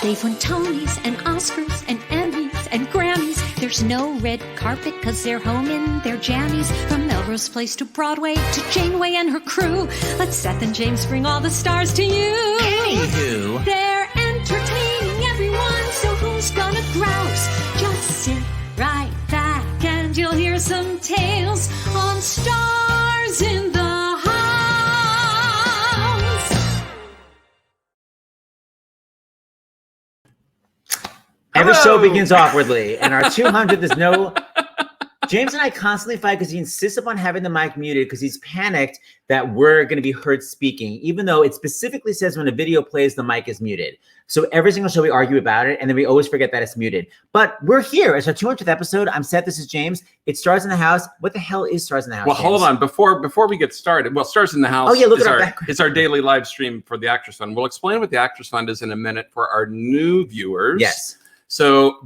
They've won Tonys and Oscars and Emmys and Grammys. There's no red carpet because they're home in their jammies. From Melrose Place to Broadway to Janeway and her crew. Let Seth and James bring all the stars to you. Anywho, they're entertaining everyone, so who's gonna grouse? Just sit right back and you'll hear some tales on Stars in the House. every show begins awkwardly, and our 200th is no... James and I constantly fight because he insists upon having the mic muted because he's panicked that we're going to be heard speaking, even though it specifically says when a video plays, the mic is muted. So every single show we argue about it, and then we always forget that it's muted. But we're here. It's our 200th episode. I'm Seth. This is James. It's Stars in the House. What the hell is Stars in the House, Well, James? hold on. Before we get started, well, Stars in the House is our daily live stream for the Actors Fund. We'll explain what the Actors Fund is in a minute for our new viewers. Yes. So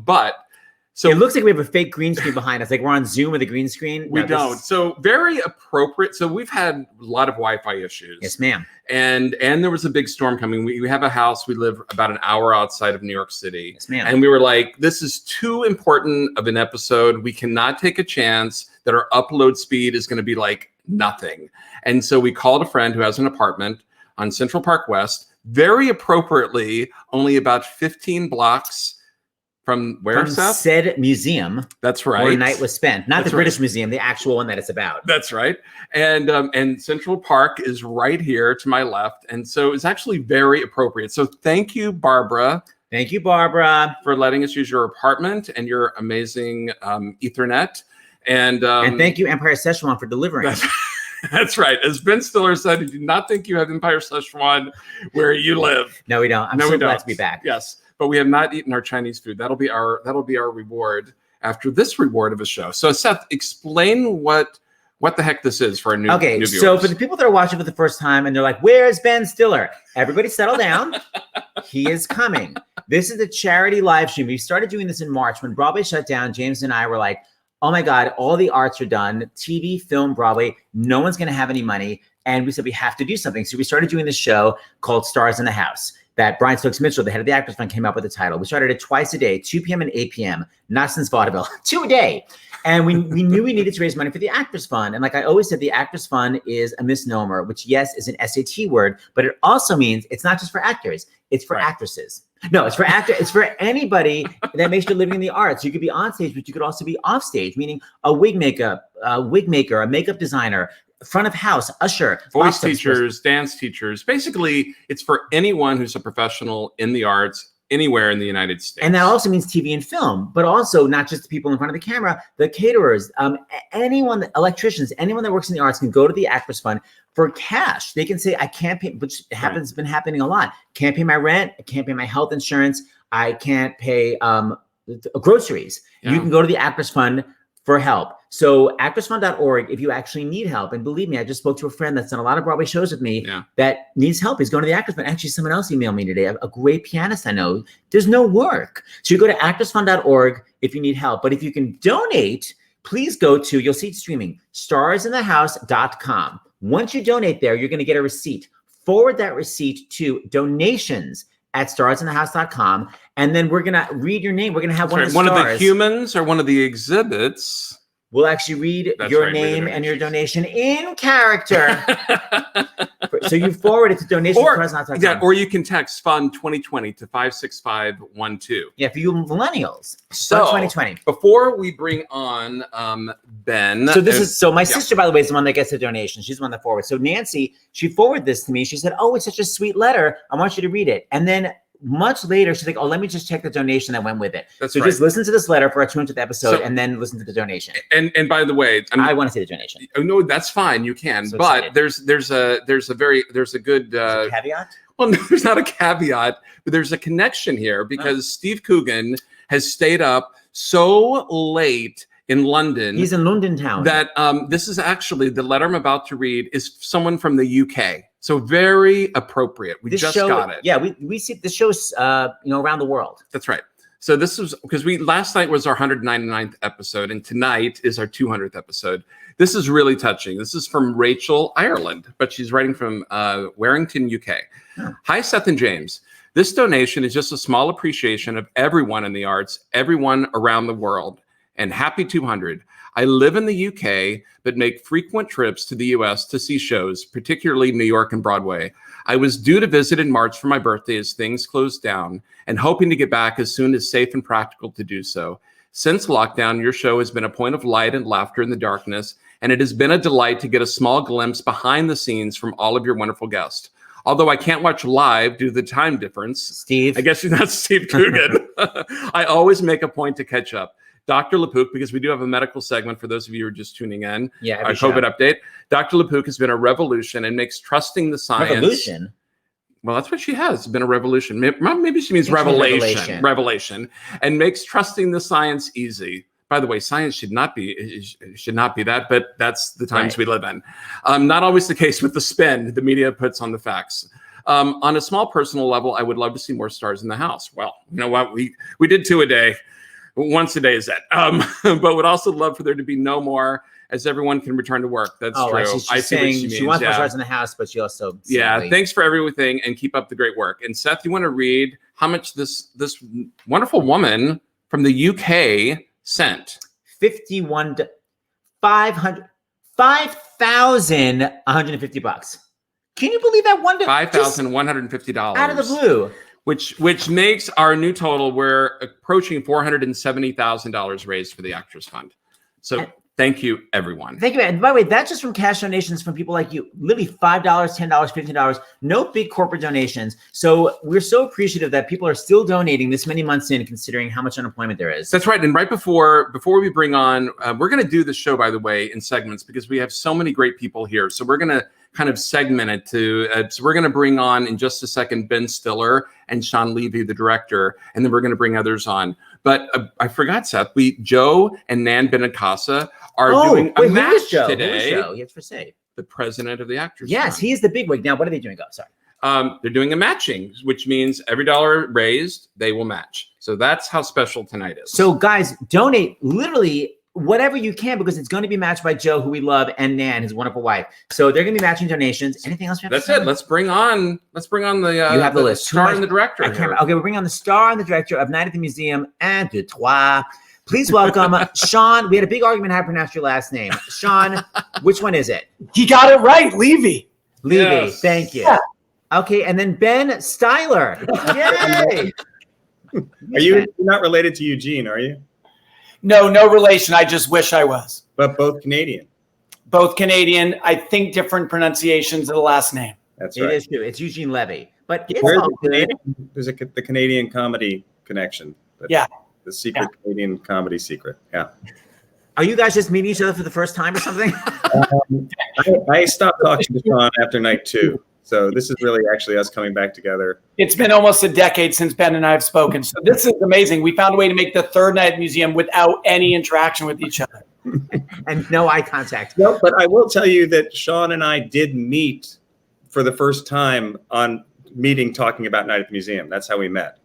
it looks like we have a fake green screen behind us, like we're on Zoom with a green screen. We don't. So very appropriate. So we've had a lot of Wi-Fi issues. Yes, ma'am. And there was a big storm coming. We have a house. We live about an hour outside of New York City. Yes, ma'am. And we were like, this is too important of an episode. We cannot take a chance that our upload speed is going to be like nothing. And so we called a friend who has an apartment on Central Park West, very appropriately, only about 15 blocks from where, Seth? Said museum. That's right. Where a night was spent. Not That's the British right. Museum, the actual one that it's about. That's right. And Central Park is right here to my left. And so it's actually very appropriate. So thank you, Barbara. Thank you, Barbara. For letting us use your apartment and your amazing Ethernet. And thank you, Empire Szechuan, for delivering. That's right. As Ben Stiller said, I do not think you have Empire Szechuan where you live. No, we don't. I'm so glad to be back. Yes. But we have not eaten our Chinese food. That'll be our reward after this reward of a show. So Seth, explain what the heck this is for our new viewers. So for the people that are watching for the first time and they're like, where's Ben Stiller? Everybody settle down. He is coming. This is the charity live stream. We started doing this in March when Broadway shut down. James and I were like, oh my God, all the arts are done. TV, film, Broadway, no one's going to have any money. And we said we have to do something. So we started doing this show called Stars in the House that Brian Stokes Mitchell, the head of the Actors Fund, came up with the title. We started it twice a day, 2 p.m. and 8 p.m., not since vaudeville, 2 a day. And we knew we needed to raise money for the Actors Fund. And like I always said, the Actors Fund is a misnomer, which yes, is an SAT word, but it also means it's not just for actors, it's for actresses. No, it's for it's for anybody that makes your living in the arts. You could be on stage, but you could also be off stage, meaning a wig maker, a makeup designer, front of house, usher, voice teachers, dance teachers. Basically, it's for anyone who's a professional in the arts anywhere in the United States. And that also means TV and film, but also not just the people in front of the camera, the caterers, anyone, electricians, anyone that works in the arts can go to the Actors Fund for cash. They can say, I can't pay, which happens, been happening a lot. Can't pay my rent. I can't pay my health insurance. I can't pay groceries. Yeah. You can go to the Actors Fund for help. So actorsfund.org, if you actually need help, and believe me, I just spoke to a friend that's done a lot of Broadway shows with me that needs help. He's going to the Actors Fund. Actually, someone else emailed me today, a great pianist I know. There's no work. So you go to actorsfund.org if you need help. But if you can donate, please go to, you'll see it streaming, starsinthehouse.com. Once you donate there, you're going to get a receipt. Forward that receipt to donations@starsinthehouse.com. And then we're going to read your name. We're going to have one of the stars. One of the humans or one of the exhibits. We'll actually read your name and your donation in character. So you forward it to donations@starsinthehouse.com. Yeah, or you can text Fund 2020 to 56512. Yeah, for you millennials. So Fund 2020. Before we bring on Ben. So my sister, by the way, is the one that gets the donation. She's the one that forwards. So Nancy, she forwarded this to me. She said, oh, it's such a sweet letter. I want you to read it. And then much later, she's like, oh, let me just check the donation that went with it. That's so right. Just listen to this letter for our 200th episode and then listen to the donation. And by the way, I want to see the donation. Oh, no, that's fine. You can. So but there's a good caveat? Well, no, there's not a caveat, but there's a connection here because Steve Coogan has stayed up so late in London. He's in London town. That this is actually the letter I'm about to read is someone from the UK. So very appropriate. We just got it. Yeah, we see the show's around the world. That's right. So this was because last night was our 199th episode, and tonight is our 200th episode. This is really touching. This is from Rachel, Ireland, but she's writing from Warrington, UK. Hi, Seth and James. This donation is just a small appreciation of everyone in the arts, everyone around the world. And happy 200. I live in the UK, but make frequent trips to the US to see shows, particularly New York and Broadway. I was due to visit in March for my birthday as things closed down and hoping to get back as soon as safe and practical to do so. Since lockdown, your show has been a point of light and laughter in the darkness, and it has been a delight to get a small glimpse behind the scenes from all of your wonderful guests. Although I can't watch live due to the time difference. Steve. I guess you're not Steve Coogan. I always make a point to catch up. Dr. LaPook, because we do have a medical segment for those of you who are just tuning in. Yeah, a COVID update. Dr. LaPook has been a revolution and makes trusting the science. Revolution? Well, that's what she has. It's been a revolution. Maybe she means revelation. Revelation. And makes trusting the science easy. By the way, science should not be that, but that's the times we live in. Not always the case with the spin the media puts on the facts. On a small personal level, I would love to see more stars in the house. Well, you know what? We did 2 a day. Once a day is it. But would also love for there to be no more, as everyone can return to work. That's true. Right. She's I see what saying she wants more stars in the house, but she also thanks for everything and keep up the great work. And Seth, you want to read how much this wonderful woman from the UK sent? $5,150. Can you believe that one? $5,150 out of the blue. Which makes our new total, we're approaching $470,000 raised for the Actors Fund. So thank you, everyone. Thank you, man. And by the way, that's just from cash donations from people like you. Literally $5, $10, $15. No big corporate donations. So we're so appreciative that people are still donating this many months in, considering how much unemployment there is. That's right. And right before we bring on, we're going to do the show, by the way, in segments because we have so many great people here. So we're going to kind of segment it to, so we're going to bring on in just a second Ben Stiller and Sean Levy, the director, and then we're going to bring others on. But I forgot, Seth, Joe and Nan Benincasa are doing a match today. Who is Joe? You have to say. The president of the Actors Yes, Fund. he is the bigwig. Now, what are they doing? Oh, sorry. They're doing a matching, which means every dollar raised, they will match. So that's how special tonight is. So guys, donate literally whatever you can because it's going to be matched by Joe, who we love, and Nan, his wonderful wife. So they're going to be matching donations. Anything else? That's it. Let's bring on the you have the list. Star and the director. Okay, we're bringing on the star and the director of Night at the Museum and de Trois. Please welcome Sean. We had a big argument how to pronounce your last name. Sean, which one is it? He got it right, Levy. Levy, yes. Thank you. Yeah. Okay, and then Ben Styler. Yay! You're not related to Eugene, are you? No relation. I just wish I was. But both Canadian. Both Canadian. I think different pronunciations of the last name. That's right. It is true. It's Eugene Levy. But it's There's all good. There's the Canadian comedy connection. Yeah. The secret Canadian comedy secret. Yeah. Are you guys just meeting each other for the first time or something? I stopped talking to Sean after night 2. So this is really actually us coming back together. It's been almost a decade since Ben and I have spoken. So this is amazing. We found a way to make the third night at the museum without any interaction with each other. And no eye contact. No, but I will tell you that Sean and I did meet for the first time on talking about Night at the Museum. That's how we met.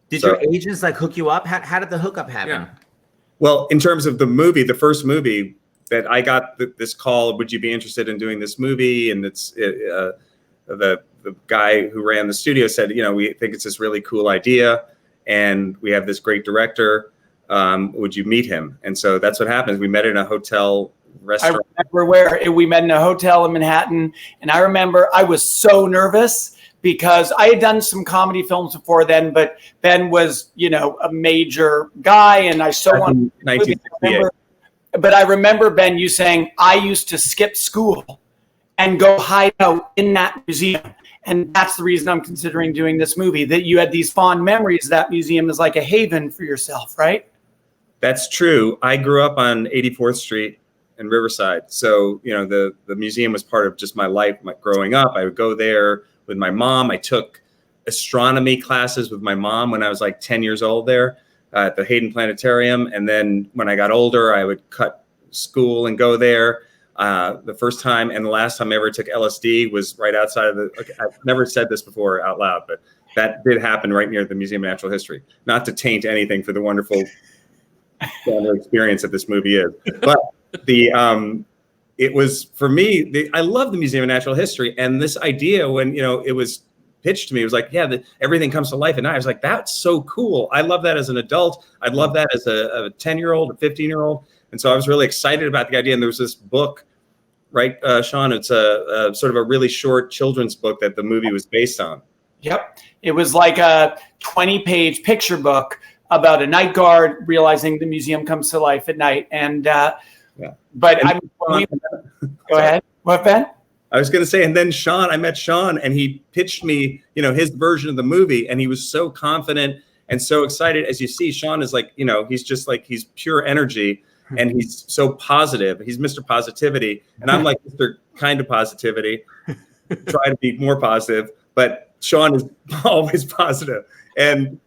Did your agents hook you up? How did the hookup happen? Yeah. Well, in terms of the movie, the first movie that I got this call, would you be interested in doing this movie? And the guy who ran the studio said, we think it's this really cool idea and we have this great director. Would you meet him? And so that's what happens. We met in a hotel restaurant. I remember we met in a hotel in Manhattan. And I remember I was so nervous because I had done some comedy films before then, but Ben was, a major guy. And I so wanted to 1968. But I remember, Ben, you saying, I used to skip school and go hide out in that museum. And that's the reason I'm considering doing this movie, that you had these fond memories. That museum is like a haven for yourself, right? That's true. I grew up on 84th Street in Riverside. So, the museum was part of just my life growing up. I would go there with my mom. I took astronomy classes with my mom when I was 10 years old there at the Hayden Planetarium. And then when I got older, I would cut school and go there. The first time and the last time I ever took LSD was right outside of I've never said this before out loud, but that did happen right near the Museum of Natural History. Not to taint anything for the wonderful experience that this movie is. But it was for me. I love the Museum of Natural History, and this idea when it was pitched to me, it was like, yeah, everything comes to life at night. I was like, that's so cool. I love that as an adult. I'd love that as a 10-year-old, a 15-year-old. And so I was really excited about the idea. And there was this book, right, Sean? It's a sort of a really short children's book that the movie was based on. Yep. It was like a 20-page picture book about a night guard realizing the museum comes to life at night. And go ahead. What, Ben? I was going to say, and then I met Sean, and he pitched me, his version of the movie, and he was so confident and so excited. As you see, Sean is like, he's just like, he's pure energy, and he's so positive. He's Mr. Positivity, and I'm like Mr. Kind of Positivity. Try to be more positive, but Sean is always positive. And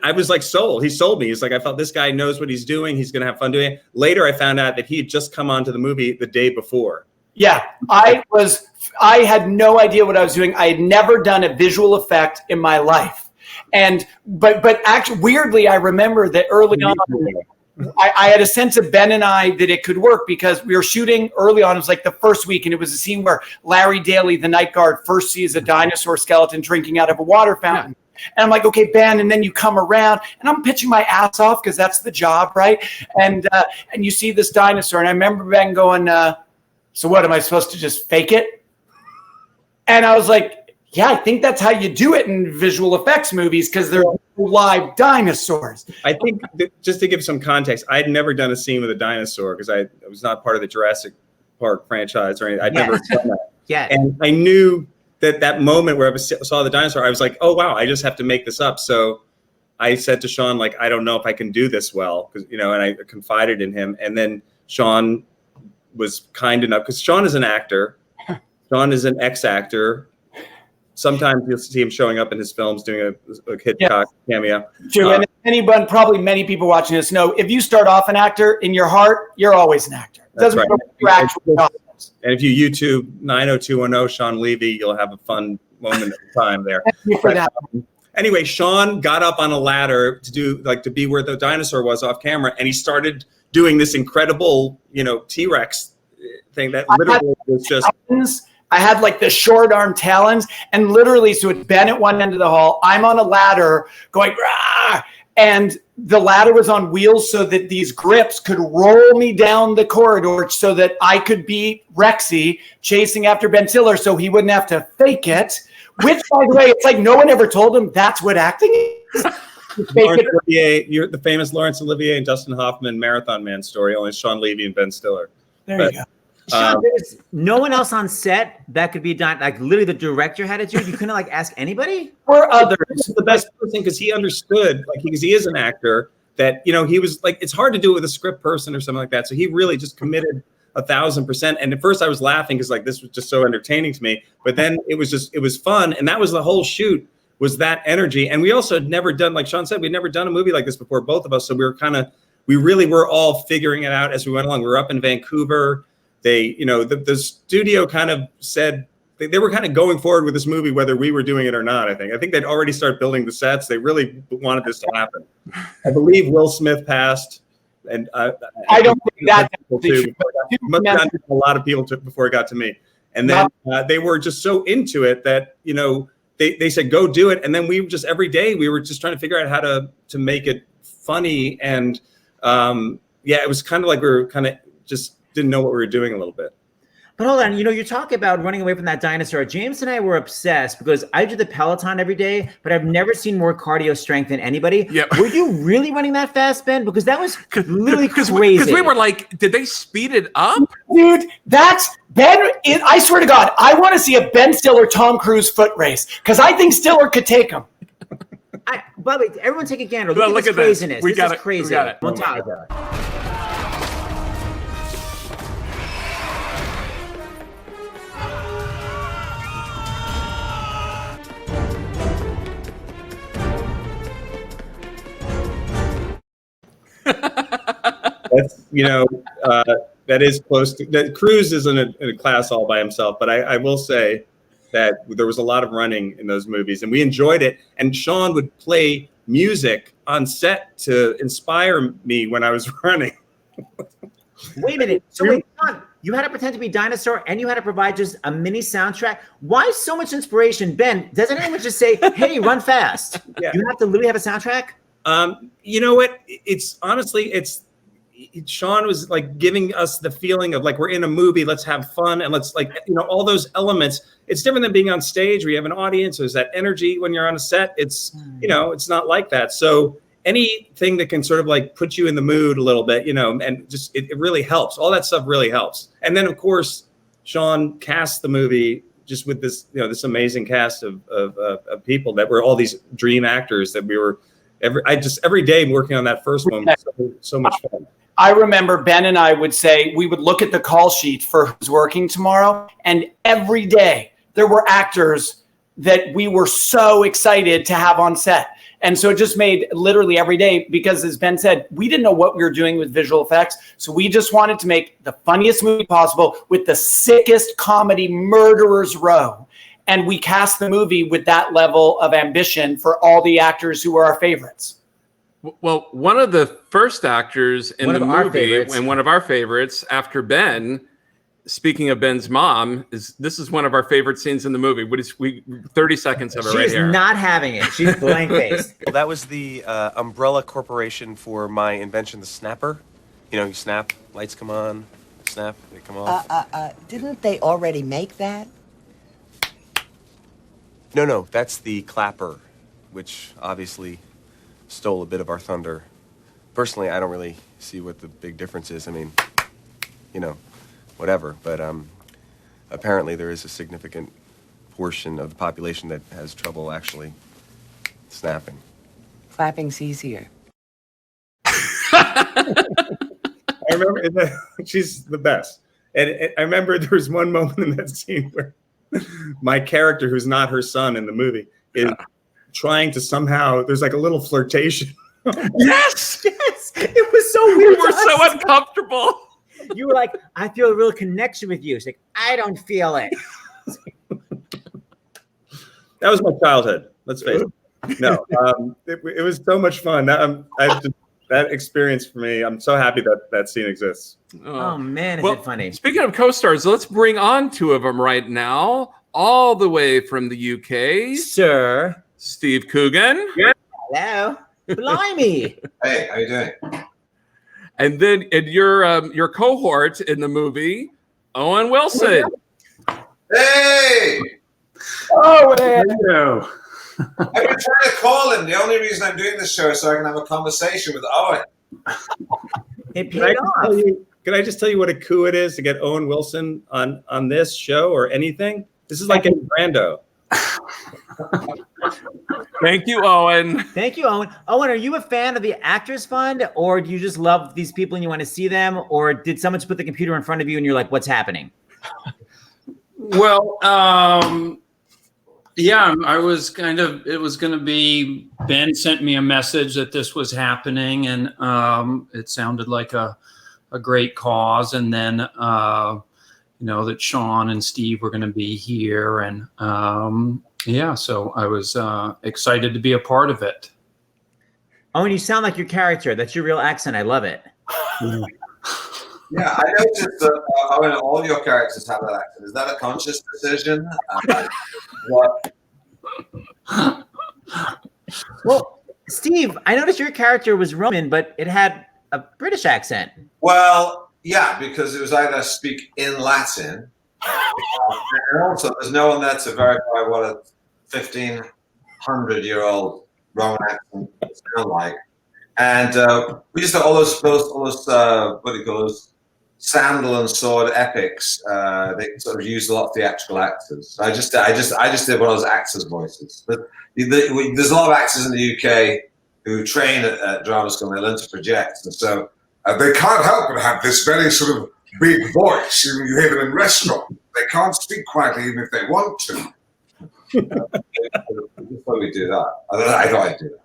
I was like sold. He sold me. He's like, I felt this guy knows what he's doing. He's going to have fun doing it. Later, I found out that he had just come onto the movie the day before. Yeah, I had no idea what I was doing. I had never done a visual effect in my life. But actually, weirdly, I remember that early on, I had a sense of Ben and I that it could work because we were shooting early on. It was like the first week, and it was a scene where Larry Daly, the night guard, first sees a dinosaur skeleton drinking out of a water fountain. Yeah. And I'm like, okay, Ben, and then you come around, and I'm pitching my ass off because that's the job, right? And you see this dinosaur, and I remember Ben going, so what, am I supposed to just fake it? And I was like, yeah, I think that's how you do it in visual effects movies because they're live dinosaurs. I think just to give some context, I'd never done a scene with a dinosaur because I was not part of the Jurassic Park franchise or anything. I'd never done that. Yeah. And I knew that moment where I saw the dinosaur, I was like, oh, wow, I just have to make this up. So I said to Sean, like, I don't know if I can do this well, because and I confided in him. And then Sean was kind enough, because Sean is an actor. Sean is an ex-actor. Sometimes you'll see him showing up in his films doing a Hitchcock cameo. True, and anyone, probably many people watching this know, if you start off an actor, in your heart, you're always an actor. It doesn't matter what your actual job is. And if you YouTube 90210 Sean Levy, you'll have a fun moment of time there. Thank you for that. Anyway, Sean got up on a ladder to be where the dinosaur was off camera, and he started doing this incredible, T-Rex thing that literally was just. I had like the short arm talons, and literally, so it's Ben at one end of the hall. I'm on a ladder going, rah! And the ladder was on wheels so that these grips could roll me down the corridor so that I could be Rexy chasing after Ben Stiller so he wouldn't have to fake it. Which, by the way, it's like no one ever told him that's what acting is. You're the famous Laurence Olivier and Dustin Hoffman Marathon Man story, only Sean Levy and Ben Stiller. There you go. Sean, there's no one else on set that could be done. Like literally, the director had to do it. You couldn't like ask anybody. Or others. The best person, because he understood, because he is an actor, that he was like, it's hard to do it with a script person or something like that. So he really just committed 1,000%. And at first, I was laughing because like this was just so entertaining to me. But then it was fun, and that was the whole shoot. Was that energy. And we also had never done, like Sean said, we'd never done a movie like this before, both of us. So we really were all figuring it out as we went along. We were up in Vancouver. They, the studio kind of said they were kind of going forward with this movie, whether we were doing it or not. I think they'd already started building the sets. They really wanted this to happen. I believe Will Smith passed. And I don't think that too. Must have gotten a lot of people before it got to me. And then they were just so into it that, they said, go do it. And then we just, every day we were just trying to figure out how to make it funny. And it was kind of like we were kind of just didn't know what we were doing a little bit. But hold on, you talk about running away from that dinosaur. James and I were obsessed because I do the Peloton every day, but I've never seen more cardio strength than anybody. Yep. Were you really running that fast, Ben? Because that was literally crazy. Because we were like, did they speed it up? Dude, that's Ben. I swear to God, I want to see a Ben Stiller, Tom Cruise foot race because I think Stiller could take him. By the way, everyone take a gander. Look at this craziness. This is crazy. We got it. One time. That's that is close to that. Cruise is in a class all by himself, but I will say that there was a lot of running in those movies, and we enjoyed it. And Sean would play music on set to inspire me when I was running. Wait a minute. So wait, You had to pretend to be dinosaur, and you had to provide just a mini soundtrack. Why so much inspiration, Ben? Doesn't anyone just say, "Hey, run fast"? Yeah. You have to literally have a soundtrack. You know what? It's honestly, Sean was like giving us the feeling of like we're in a movie. Let's have fun and let's all those elements. It's different than being on stage where you have an audience. There's that energy when you're on a set. It's it's not like that. So anything that can sort of like put you in the mood a little bit, and just it really helps. All that stuff really helps. And then of course, Sean cast the movie just with this this amazing cast of people that were all these dream actors that we were. Every day working on that first one was so much fun. I remember Ben and I would say we would look at the call sheet for who's working tomorrow, and every day there were actors that we were so excited to have on set. And so it just made literally every day, because as Ben said, we didn't know what we were doing with visual effects. So we just wanted to make the funniest movie possible with the sickest comedy, Murderer's Row. And we cast the movie with that level of ambition for all the actors who were our favorites. Well, one of the first actors in the movie, and one of our favorites after Ben, speaking of Ben's mom, this is one of our favorite scenes in the movie. 30 seconds of it right here. She's not having it. She's blank-faced. Well, that was the umbrella corporation for my invention, the snapper. You snap, lights come on, snap, they come off. Didn't they already make that? No, that's the clapper, which obviously stole a bit of our thunder. Personally, I don't really see what the big difference is. I mean, whatever. But apparently there is a significant portion of the population that has trouble actually snapping. Clapping's easier. I remember she's the best. And I remember there was one moment in that scene where my character, who's not her son in the movie, is trying to somehow, there's like a little flirtation. Yes! It was so weird. We were so uncomfortable. You were like, I feel a real connection with you. She's like, I don't feel it. That was my childhood. Let's face it. No, it was so much fun. That experience for me, I'm so happy that scene exists. Oh man, is it funny? Speaking of co-stars, let's bring on two of them right now, all the way from the UK. Sir Steve Coogan. Yeah. Hello. Blimey. Hey, how you doing? And then your cohort in the movie, Owen Wilson. Hey! Oh, hello. I've been trying to call him. The only reason I'm doing this show is so I can have a conversation with Owen. It paid off. Can I just tell you what a coup it is to get Owen Wilson on this show or anything? This is like a Brando. Thank you, Owen. Thank you, Owen. Owen, are you a fan of the Actors Fund, or do you just love these people and you want to see them, or did someone just put the computer in front of you and you're like, what's happening? Well, yeah, I was it was going to be, Ben sent me a message that this was happening, and it sounded like a great cause. And then, that Sean and Steve were going to be here. And yeah, so I was excited to be a part of it. Owen, you sound like your character. That's your real accent. I love it. Yeah, I noticed that Owen, all your characters have that accent. Is that a conscious decision? What? Well, Steve, I noticed your character was Roman, but it had a British accent. Well, yeah, because it was either speak in Latin, and also there's no one there to verify what a 1,500-year-old Roman accent sound like. And we just thought all those what do you call those? Sandal and sword epics. They sort of use a lot of theatrical actors. So I just did one of those actors' voices. But there's a lot of actors in the UK who train at drama school and they learn to project, and so they can't help but have this very sort of big voice. You hear them in restaurants. They can't speak quietly even if they want to. Just when we do that, I thought I'd do that.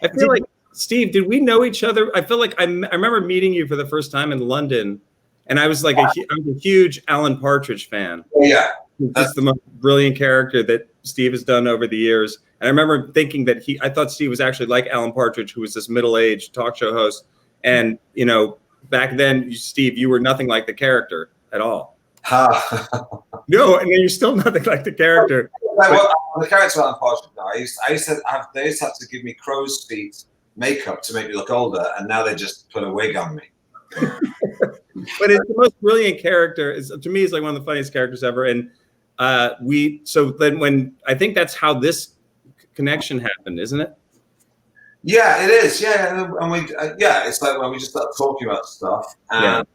I feel like, Steve, did we know each other? I feel like I remember meeting you for the first time in London, and I was like I'm a huge Alan Partridge fan. Oh, yeah. That's the most brilliant character that Steve has done over the years. And I remember thinking that I thought Steve was actually like Alan Partridge, who was this middle-aged talk show host. And, back then, Steve, you were nothing like the character. at all. No, and then you're still nothing like the character. The character, unfortunately, I used to have to give me crow's feet makeup to make me look older, and now they just put a wig on me. But it's the most brilliant character. To me, it's like one of the funniest characters ever. And so then when I think that's how this connection happened, isn't it? Yeah, it is. Yeah, and we it's like when we just start talking about stuff, and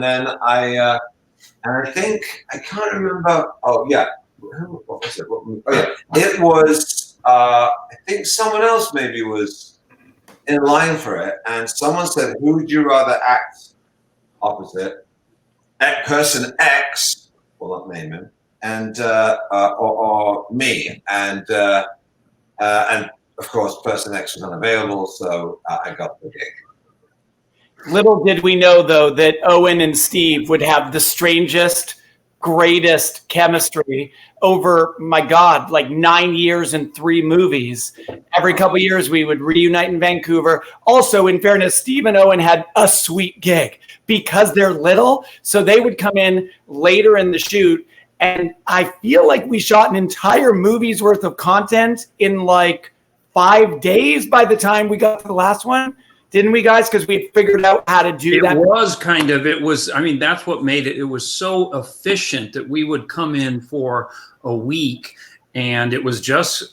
then I think I can't remember. Oh yeah, what was it? It was. I think someone else maybe was in line for it, and someone said, "Who would you rather act opposite? Person X, well, not name him, and or me?" And of course, person X was unavailable, so I got the gig. Little did we know, though, that Owen and Steve would have the strangest, greatest chemistry over, my God, like 9 years and 3 movies. Every couple of years, we would reunite in Vancouver. Also, in fairness, Steve and Owen had a sweet gig because they're little, so they would come in later in the shoot. And I feel like we shot an entire movie's worth of content in like 5 days by the time we got to the last one. Didn't we, guys? Because we figured out how to do that. I mean, that's what made it. It was so efficient that we would come in for a week and it was just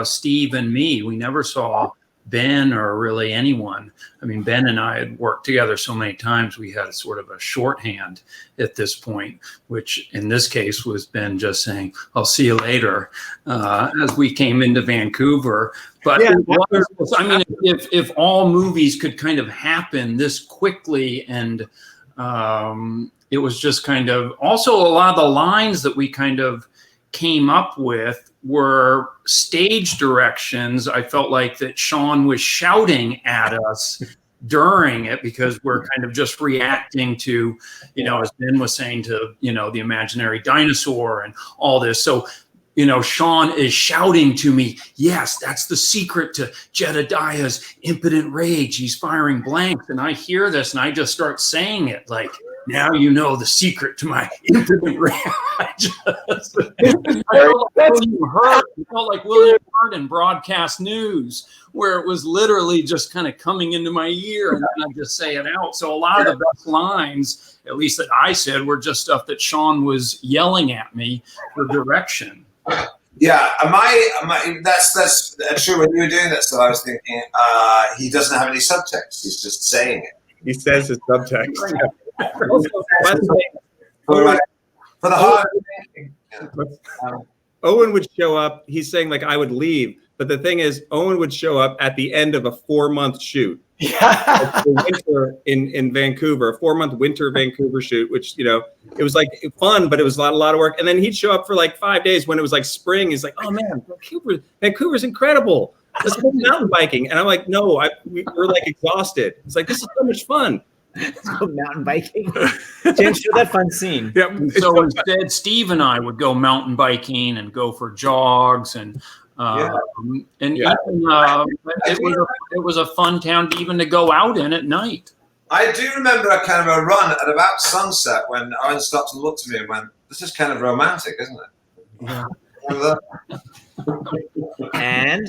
Steve and me. We never saw Ben or really anyone. I mean, Ben and I had worked together so many times, we had sort of a shorthand at this point, which in this case was Ben just saying, "I'll see you later," as we came into Vancouver. But if all movies could kind of happen this quickly, and it was just kind of also a lot of the lines that we kind of came up with were stage directions. I felt like that Sean was shouting at us during it because we're kind of just reacting to, as Ben was saying, to, the imaginary dinosaur and all this. So, Sean is shouting to me, "Yes, that's the secret to Jedediah's impotent rage. He's firing blanks." And I hear this and I just start saying it like, "Now you know the secret to my impotent rage." It felt like William Hurt in broadcast news, where it was literally just kind of coming into my ear and then I just say it out. So a lot of the best lines, at least that I said, were just stuff that Sean was yelling at me for direction. Yeah, that's true. When you were doing that stuff, I was thinking he doesn't have any subtext. He's just saying it. He says his subtext. For the heart. Owen would show up. He's saying like I would leave, but the thing is, Owen would show up at the end of a 4-month shoot. Yeah, winter in Vancouver, a 4-month winter Vancouver shoot, which it was like fun, but it was a lot of work. And then he'd show up for like 5 days when it was like spring. He's like, "Oh man, Vancouver's incredible. Let's go mountain biking." And I'm like, "No, we're like exhausted." It's like, "This is so much fun. Let's go mountain biking." James, show that fun scene. Yeah. So instead, Steve and I would go mountain biking and go for jogs and. It was a fun town even to go out in at night. I do remember a kind of a run at about sunset when Owen stopped and looked at me and went, "This is kind of romantic, isn't it?" Yeah. And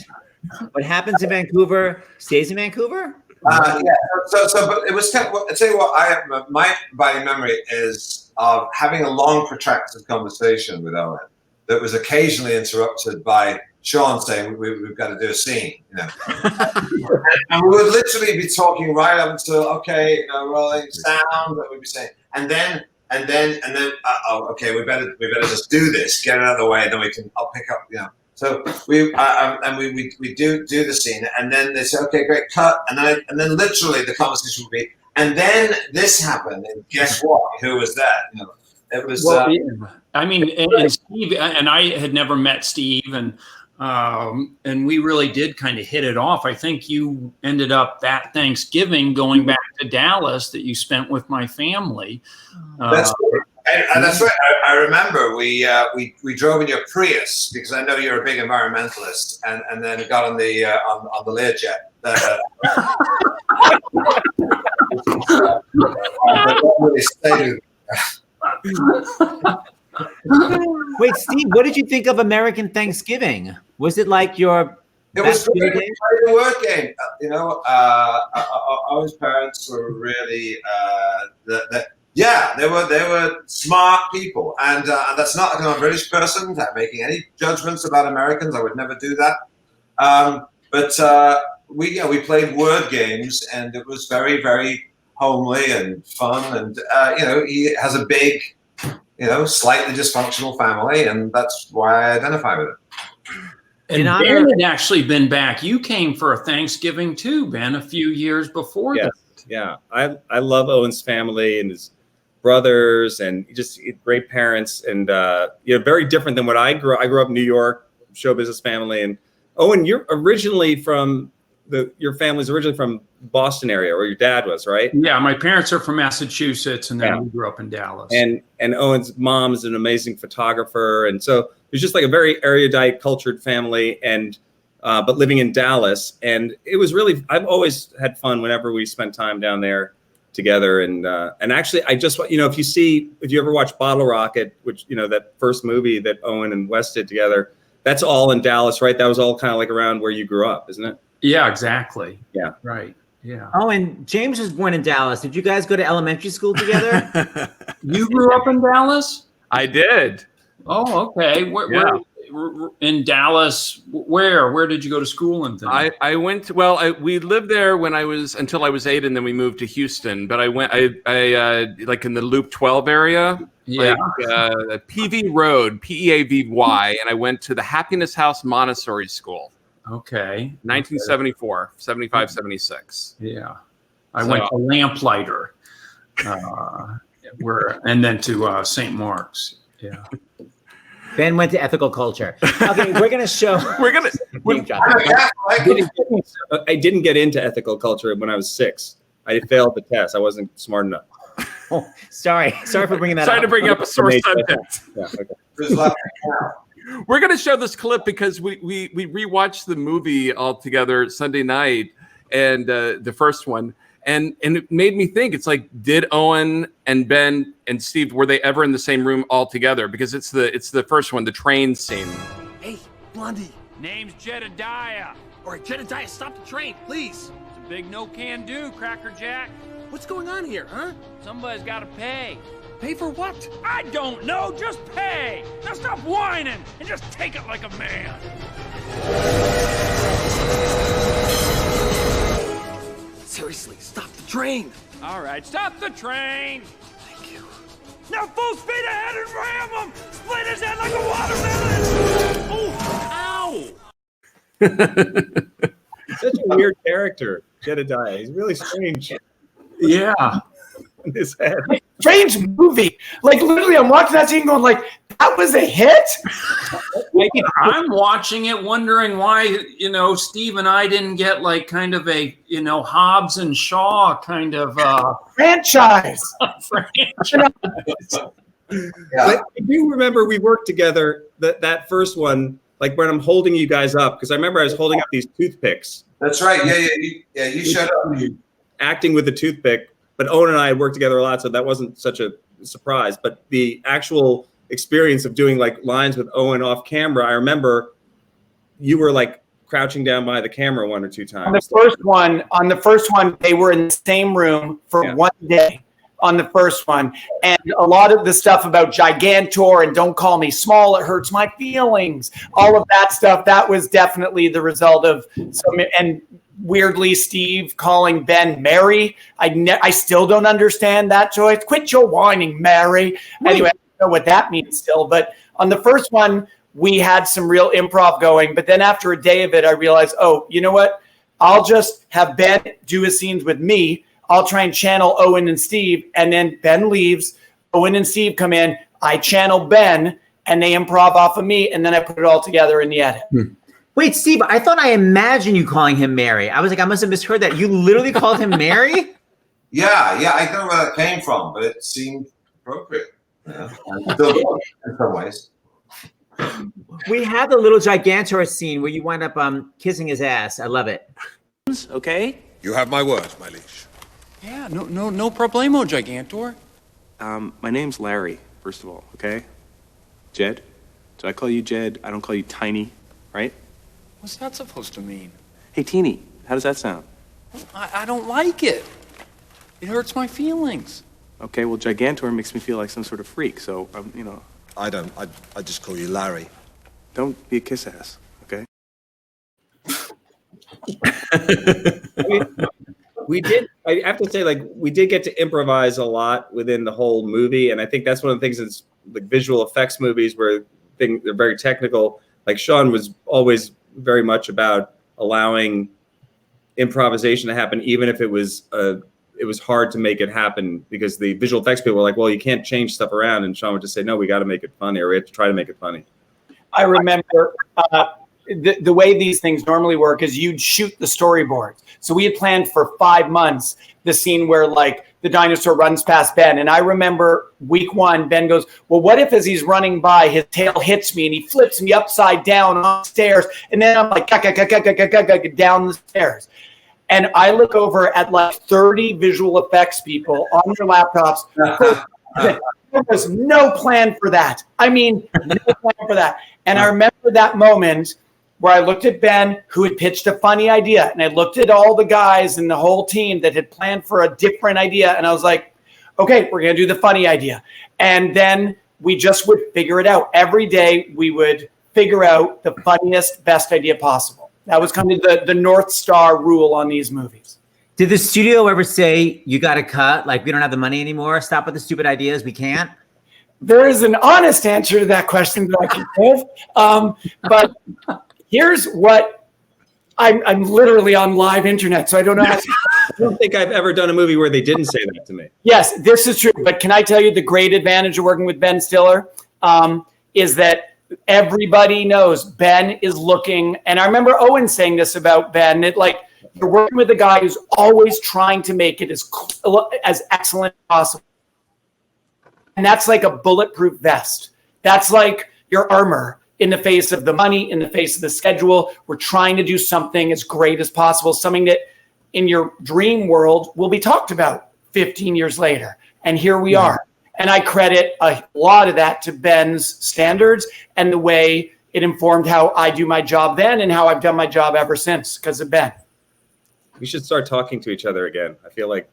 what happens in Vancouver stays in Vancouver? Yeah. So, but it was kind of. I tell you what, my abiding memory is of having a long, protracted conversation with Owen that was occasionally interrupted by Sean saying, "We've got to do a scene," and we would literally be talking right up until rolling sound that we'd be saying, and then okay, we better just do this, get it out of the way, and then I'll pick up, So we do the scene, and then they say, "Okay, great, cut," and then literally the conversation would be, and then this happened, and guess what? Who was that? It was. And Steve and I had never met Steve, and we really did kind of hit it off. I think you ended up that Thanksgiving going back to Dallas that you spent with my family. That's right. I remember we drove in your Prius because I know you're a big environmentalist, and then got on the Learjet. Wait, Steve, what did you think of American Thanksgiving? Was it like your It was great. The word game. Owen's parents were really they were smart people, and that's not I'm a British person making any judgments about Americans. I would never do that. But we played word games, and it was very, very homely and fun. And he has a big, slightly dysfunctional family, and that's why I identify with it. And Ben had actually been back. You came for a Thanksgiving too, Ben, a few years before that. Yeah, I love Owen's family and his brothers, and just great parents, and very different than what I grew up. I grew up in New York, show business family, and Owen, you're originally from your family's originally from Boston area, where your dad was, right? Yeah, my parents are from Massachusetts, and then we grew up in Dallas. And Owen's mom is an amazing photographer, and so it's just like a very erudite, cultured family, and but living in Dallas. And it was really, I've always had fun whenever we spent time down there together. And actually, I just, if you ever watch Bottle Rocket, which that first movie that Owen and Wes did together, that's all in Dallas, right? That was all kind of like around where you grew up, isn't it? Yeah, exactly. Yeah. Right. Yeah. Oh, and James was born in Dallas. Did you guys go to elementary school together? You grew up in Dallas? I did. Oh, okay. Where in Dallas? Where did you go to school and things? I went. We lived there until I was 8, and then we moved to Houston. But I went. I like in the Loop 12 area. Yeah. Like, PV Road, PEAVY, and I went to the Happiness House Montessori School. Okay. 1974, 75, 76. Yeah. I went to Lamplighter, and then to St. Mark's. Yeah. Ben went to ethical culture. Okay, we're gonna show. I didn't get into ethical culture when I was 6. I failed the test. I wasn't smart enough. Oh, sorry for bringing that up. Sorry to bring up a sore subject. Yeah, okay. We're going to show this clip because we rewatched the movie all together Sunday night, and the first one, and it made me think. It's like, did Owen and Ben and Steve, were they ever in the same room all together? Because it's the first one, the train scene. Hey, Blondie. Name's Jedediah. All right, Jedediah, stop the train, please. It's a big no can do, Cracker Jack. What's going on here, huh? Somebody's got to pay. Pay for what? I don't know. Just pay. Now stop whining and just take it like a man. Seriously, stop the train. All right, stop the train. Thank you. Now full speed ahead and ram him. Split his head like a watermelon. Oh, ow. He's such a weird character, Jedediah. He's really strange. Yeah. In his head. Strange movie. Like literally, I'm watching that scene going like, that was a hit? I'm watching it wondering why, Steve and I didn't get like kind of a, Hobbs and Shaw kind of franchise. Yeah. But I do remember we worked together that first one, like when I'm holding you guys up, because I remember I was holding up these toothpicks. That's right. Yeah. You showed up. Acting with the toothpick, but Owen and I had worked together a lot, so that wasn't such a surprise. But the actual experience of doing like lines with Owen off camera, I remember you were like crouching down by the camera 1 or 2 times. On the first one, they were in the same room for 1 day. On the first one, and a lot of the stuff about Gigantor and don't call me small, it hurts my feelings, all of that stuff, that was definitely the result of some, and weirdly Steve calling Ben Mary. I still don't understand that choice. Quit your whining, Mary. Anyway, I don't know what that means still, but on the first one we had some real improv going, but then after a day of it I realized, oh, you know what, I'll just have Ben do his scenes with me. I'll try and channel Owen and Steve, and then Ben leaves. Owen and Steve come in. I channel Ben, and they improv off of me, and then I put it all together in the edit. Wait, Steve, I thought I imagined you calling him Mary. I was like, I must have misheard that. You literally called him Mary? Yeah. I don't know where that came from, but it seemed appropriate. Yeah. Still in some ways. We had the little Gigantor scene where you wind up kissing his ass. I love it. Okay. You have my word, my liege. Yeah, no problemo, Gigantor. My name's Larry. first of all, okay? Jed? So I call you Jed, I don't call you Tiny, right? What's that supposed to mean? Hey, Teeny, how does that sound? I don't like it. It hurts my feelings. Okay, well, Gigantor makes me feel like some sort of freak, so, I don't. I just call you Larry. Don't be a kiss ass, okay? We did. I have to say, like, we did get to improvise a lot within the whole movie, and I think that's one of the things that's like visual effects movies where they're very technical. Like Sean was always very much about allowing improvisation to happen, even if it was hard to make it happen because the visual effects people were like, well, you can't change stuff around, and Sean would just say, no, we got to make it funny, or we have to try to make it funny. I remember the way these things normally work is you'd shoot the storyboards. So we had planned for 5 months the scene where like the dinosaur runs past Ben. And I remember week 1, Ben goes, well, what if as he's running by, his tail hits me and he flips me upside down on stairs. And then I'm like, down the stairs. And I look over at like 30 visual effects people on their laptops. There was no plan for that. I mean, no plan for that. And I remember that moment where I looked at Ben, who had pitched a funny idea, and I looked at all the guys and the whole team that had planned for a different idea, and I was like, okay, we're going to do the funny idea. And then we just would figure it out. Every day we would figure out the funniest, best idea possible. That was kind of the North Star rule on these movies. Did the studio ever say, you got to cut? Like, we don't have the money anymore. Stop with the stupid ideas. We can't. There is an honest answer to that question that I can give. But here's what I'm literally on live internet, so I don't know. I don't think I've ever done a movie where they didn't say that to me. Yes, this is true. But can I tell you the great advantage of working with Ben Stiller is that everybody knows Ben is looking. And I remember Owen saying this about Ben. You're working with a guy who's always trying to make it as excellent as possible. And that's like a bulletproof vest. That's like your armor in the face of the money, in the face of the schedule. We're trying to do something as great as possible, something that in your dream world will be talked about 15 years later. And here we are. And I credit a lot of that to Ben's standards and the way it informed how I do my job then and how I've done my job ever since because of Ben. We should start talking to each other again. I feel like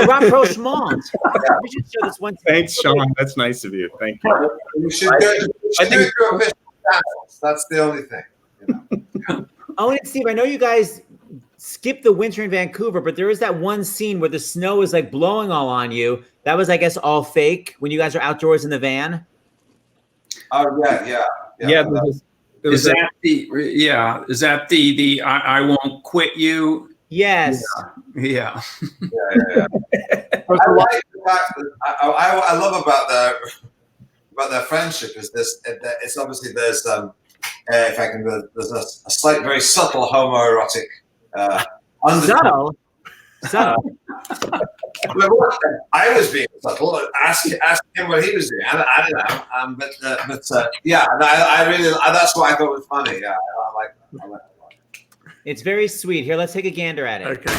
rapprochement. We should show this one. Thanks, Sean. That's nice of you. Thank you. We should do it through official channels. That's the only thing. You know? Owen and Steve, I know you guys skipped the winter in Vancouver, but there is that one scene where the snow is like blowing all on you. That was, I guess, all fake when you guys are outdoors in the van. Oh yeah. Is that the I won't quit you? Yes. Yeah. Yeah. I like the fact that I love about their friendship is this. It's obviously there's there's a slight, very subtle homoerotic subtle. I was being subtle. Ask him what he was doing. I don't know. I really that's what I thought was funny. Yeah, I like that. I like that a lot. It's very sweet. Here, let's take a gander at it. Okay.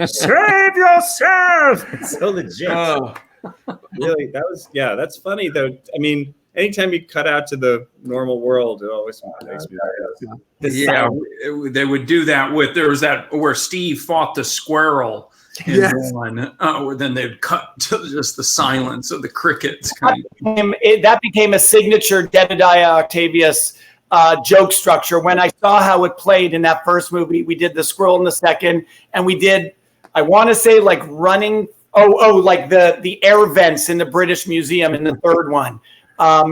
Save yourself. It's so legit. Really, that's funny though. I mean, anytime you cut out to the normal world, it always makes me they would do that there was that where Steve fought the squirrel in one, where then they'd cut to just the silence of the crickets. That became a signature Jedediah Octavius joke structure. When I saw how it played in that first movie, we did the squirrel in the second, and we did, I want to say like running, like the air vents in the British Museum in the third one.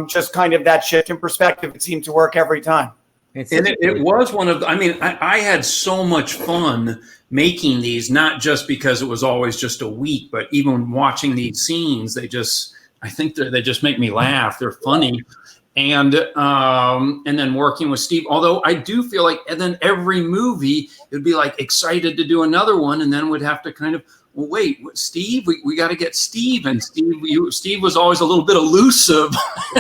Just kind of that shift in perspective. It seemed to work every time. It was one of, I had so much fun making these, not just because it was always just a week, but even watching these scenes, I think they just make me laugh. They're funny. and then working with Steve. Although I do feel like, and then every movie it'd be like excited to do another one, and then we'd have to kind of, well, wait, Steve, we got to get Steve, and Steve was always a little bit elusive.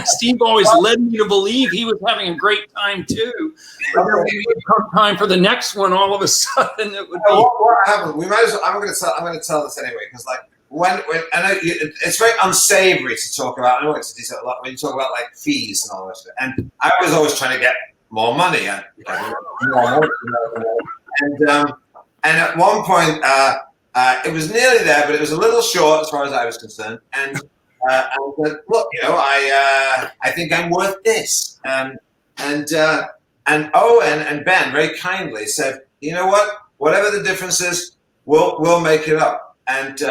Steve always led me to believe he was having a great time too. But then when it would come time for the next one, all of a sudden it would be. What happened? We might as well. I'm going to tell this anyway, because like when I know it's very unsavory to talk about. I know it's a lot when you talk about like fees and all this, and I was always trying to get more money and and at one point. It was nearly there, but it was a little short as far as I was concerned. And I said, "Look, I think I'm worth this." And Owen and Ben very kindly said, "You know what? Whatever the difference is, we'll make it up." And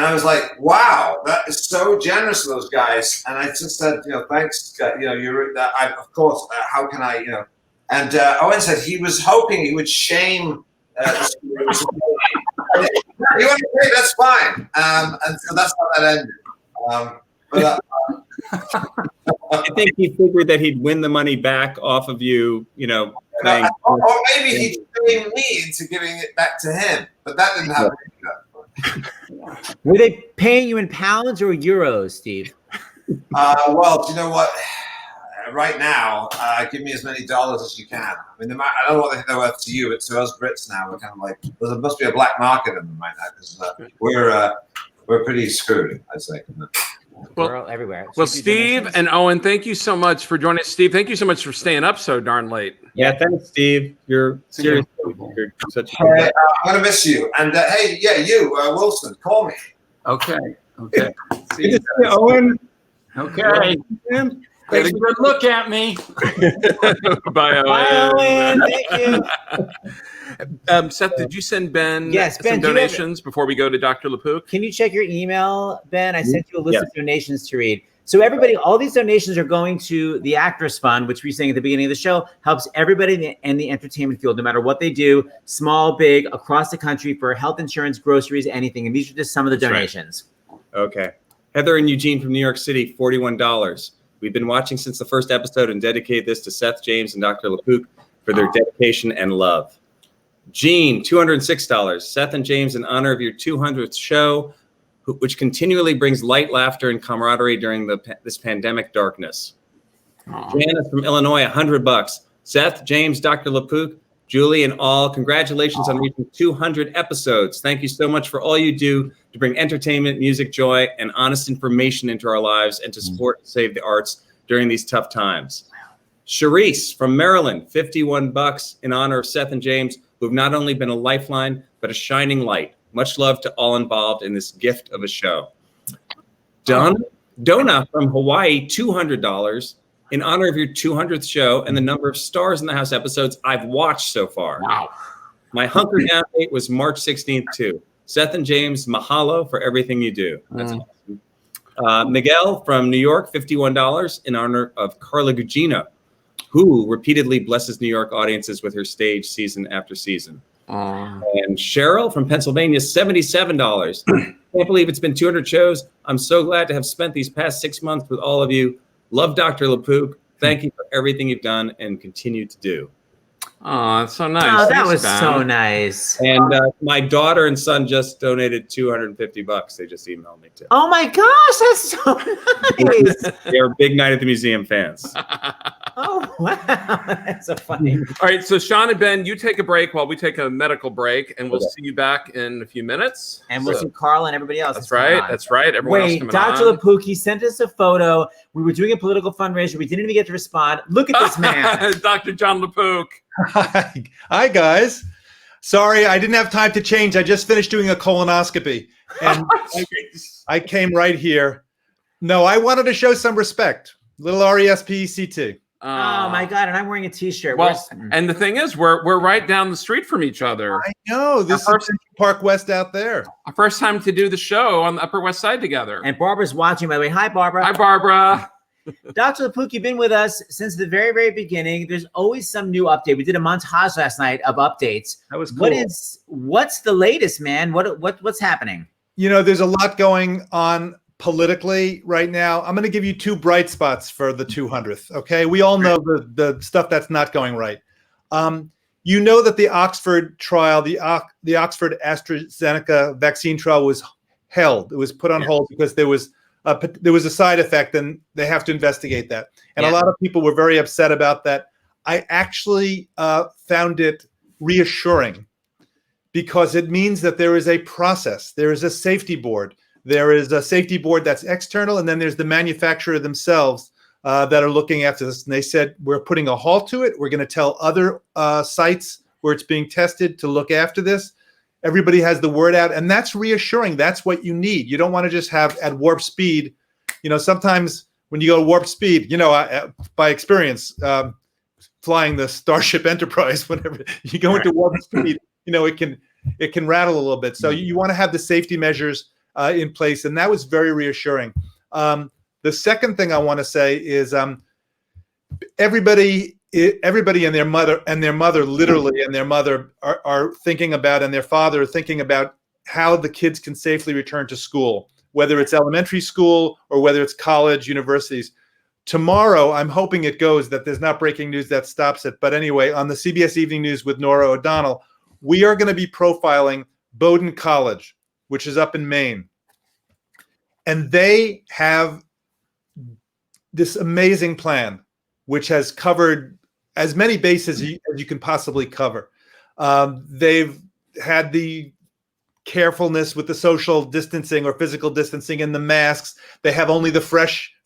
I was like, "Wow, that is so generous of those guys." And I just said, "Thanks. You're that. Of course. How can I? And Owen said he was hoping he would shame. You want to pay? That's fine. And so that's how that ended. I think he figured that he'd win the money back off of you, playing. Or maybe he'd shame me into giving it back to him, but that didn't happen. Were they paying you in pounds or euros, Steve? Well, do you know what? Right now, give me as many dollars as you can. I mean, I don't know what they're worth to you, but to us Brits now, we're kind of like, there must be a black market in them right now, because we're pretty screwed, I'd say. We're everywhere. Well, Steve and Owen, thank you so much for joining us. Steve, thank you so much for staying up so darn late. Yeah, thanks, Steve. You're seriously you're such a I'm gonna miss you. And hey, yeah, you, Wilson, call me. Okay. Good to see you, Owen. Okay. Take a good look at me. Bye, Owen. Bye, Owen. Thank you. Seth, did you send Ben, Ben, some donations before we go to Dr. LaPook? Can you check your email, Ben? I sent you a list of donations to read. So everybody, all these donations are going to the Actors Fund, which we were saying at the beginning of the show, helps everybody in the entertainment field, no matter what they do, small, big, across the country, for health insurance, groceries, anything. And these are just some of the donations. Right. Okay. Heather and Eugene from New York City, $41. We've been watching since the first episode and dedicate this to Seth, James, and Dr. LaPook for their dedication and love. Gene, $206. Seth and James, in honor of your 200th show, which continually brings light, laughter, and camaraderie during this pandemic darkness. Janice from Illinois, $100. Seth, James, Dr. LaPook, Julie, and all, congratulations on reaching 200 episodes. Thank you so much for all you do to bring entertainment, music, joy, and honest information into our lives and to support and save the arts during these tough times. Charisse from Maryland, $51 in honor of Seth and James, who have not only been a lifeline, but a shining light. Much love to all involved in this gift of a show. Donna from Hawaii, $200 in honor of your 200th show and the number of Stars in the House episodes I've watched so far. Wow. My hunker down date was March 16th too. Seth and James, mahalo for everything you do. That's awesome. Miguel from New York, $51 in honor of Carla Gugino, who repeatedly blesses New York audiences with her stage season after season. And Cheryl from Pennsylvania, $77. Can't believe it's been 200 shows. I'm so glad to have spent these past 6 months with all of you. Love Dr. LaPook. Thank you for everything you've done and continue to do. Oh, that's so nice. Oh, that Thanks, was Ben. so nice. And my daughter and son just donated $250. They just emailed me too. Oh my gosh, that's so nice. They're big Night at the Museum fans. Oh, wow. That's so funny. All right, so Sean and Ben, you take a break while we take a medical break, and we'll see you back in a few minutes. And we'll see Carl and everybody else. That's right. That's right. Everyone else Wait, coming Dr. on. LaPook, he sent us a photo. We were doing a political fundraiser. We didn't even get to respond. Look at this man. Dr. John LaPook. Hi, guys. Sorry, I didn't have time to change. I just finished doing a colonoscopy, and I came right here. No, I wanted to show some respect. Little RESPECT. Oh my God! And I'm wearing a T-shirt. Well, and the thing is, we're right down the street from each other. I know. This is Park West out there. Our first time to do the show on the Upper West Side together. And Barbara's watching, by the way. Hi, Barbara. Hi, Barbara. Dr. LaPook, you've been with us since the very, very beginning. There's always some new update. We did a montage last night of updates. That was cool. What's the latest, man? What's happening? You know, there's a lot going on politically right now, I'm going to give you two bright spots for the 200th. Okay, we all know the stuff that's not going right. You know that the Oxford trial, the Oxford AstraZeneca vaccine trial was held. It was put on hold because there was a side effect, and they have to investigate that. And a lot of people were very upset about that. I actually found it reassuring because it means that there is a process. There is a safety board. There is a safety board that's external, and then there's the manufacturer themselves that are looking after this. And they said, we're putting a halt to it. We're going to tell other sites where it's being tested to look after this. Everybody has the word out, and that's reassuring. That's what you need. You don't want to just have at warp speed. You know, sometimes when you go warp speed, you know, by experience, flying the Starship Enterprise, whenever you go into warp speed, you know, it can rattle a little bit. So you want to have the safety measures in place, and that was very reassuring. The second thing I want to say is everybody and their mother literally and their mother are thinking about, and their father are thinking about how the kids can safely return to school, whether it's elementary school or whether it's college, universities. Tomorrow, I'm hoping it goes that there's not breaking news that stops it. But anyway, on the CBS Evening News with Nora O'Donnell, we are going to be profiling Bowdoin College, which is up in Maine. And they have this amazing plan, which has covered as many bases as you can possibly cover. They've had the carefulness with the social distancing or physical distancing and the masks. They have only the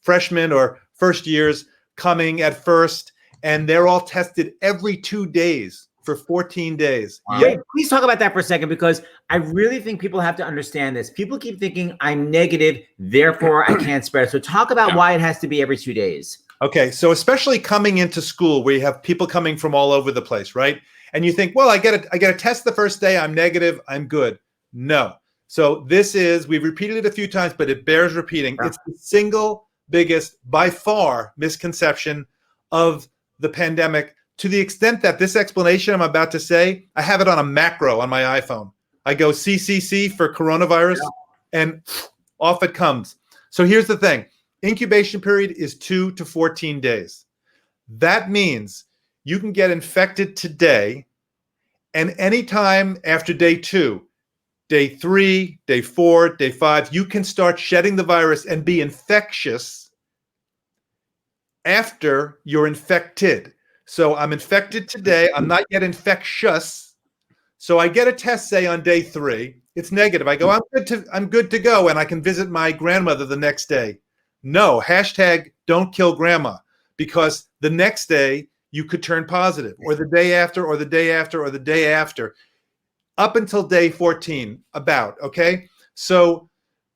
freshmen or first years coming at first, and they're all tested every 2 days for 14 days. Wait, please talk about that for a second, because I really think people have to understand this. People keep thinking I'm negative, therefore I can't spread it. So talk about why it has to be every 2 days. Okay, so especially coming into school where you have people coming from all over the place, right? And you think, well, I get a test the first day, I'm negative, I'm good. No. So this is, we've repeated it a few times, but it bears repeating. It's the single biggest, by far, misconception of the pandemic, to the extent that this explanation I'm about to say, I have it on a macro on my iPhone. I go CCC for coronavirus, and off it comes. So here's the thing. Incubation period is 2 to 14 days. That means you can get infected today, and anytime after day 2, day 3, day 4, day 5, you can start shedding the virus and be infectious after you're infected. So I'm infected today. I'm not yet infectious. So I get a test, say, on day 3. It's negative. I go, I'm good to go, and I can visit my grandmother the next day. No, hashtag don't kill grandma, because the next day you could turn positive, or the day after, or the day after, or the day after, up until day 14, okay? So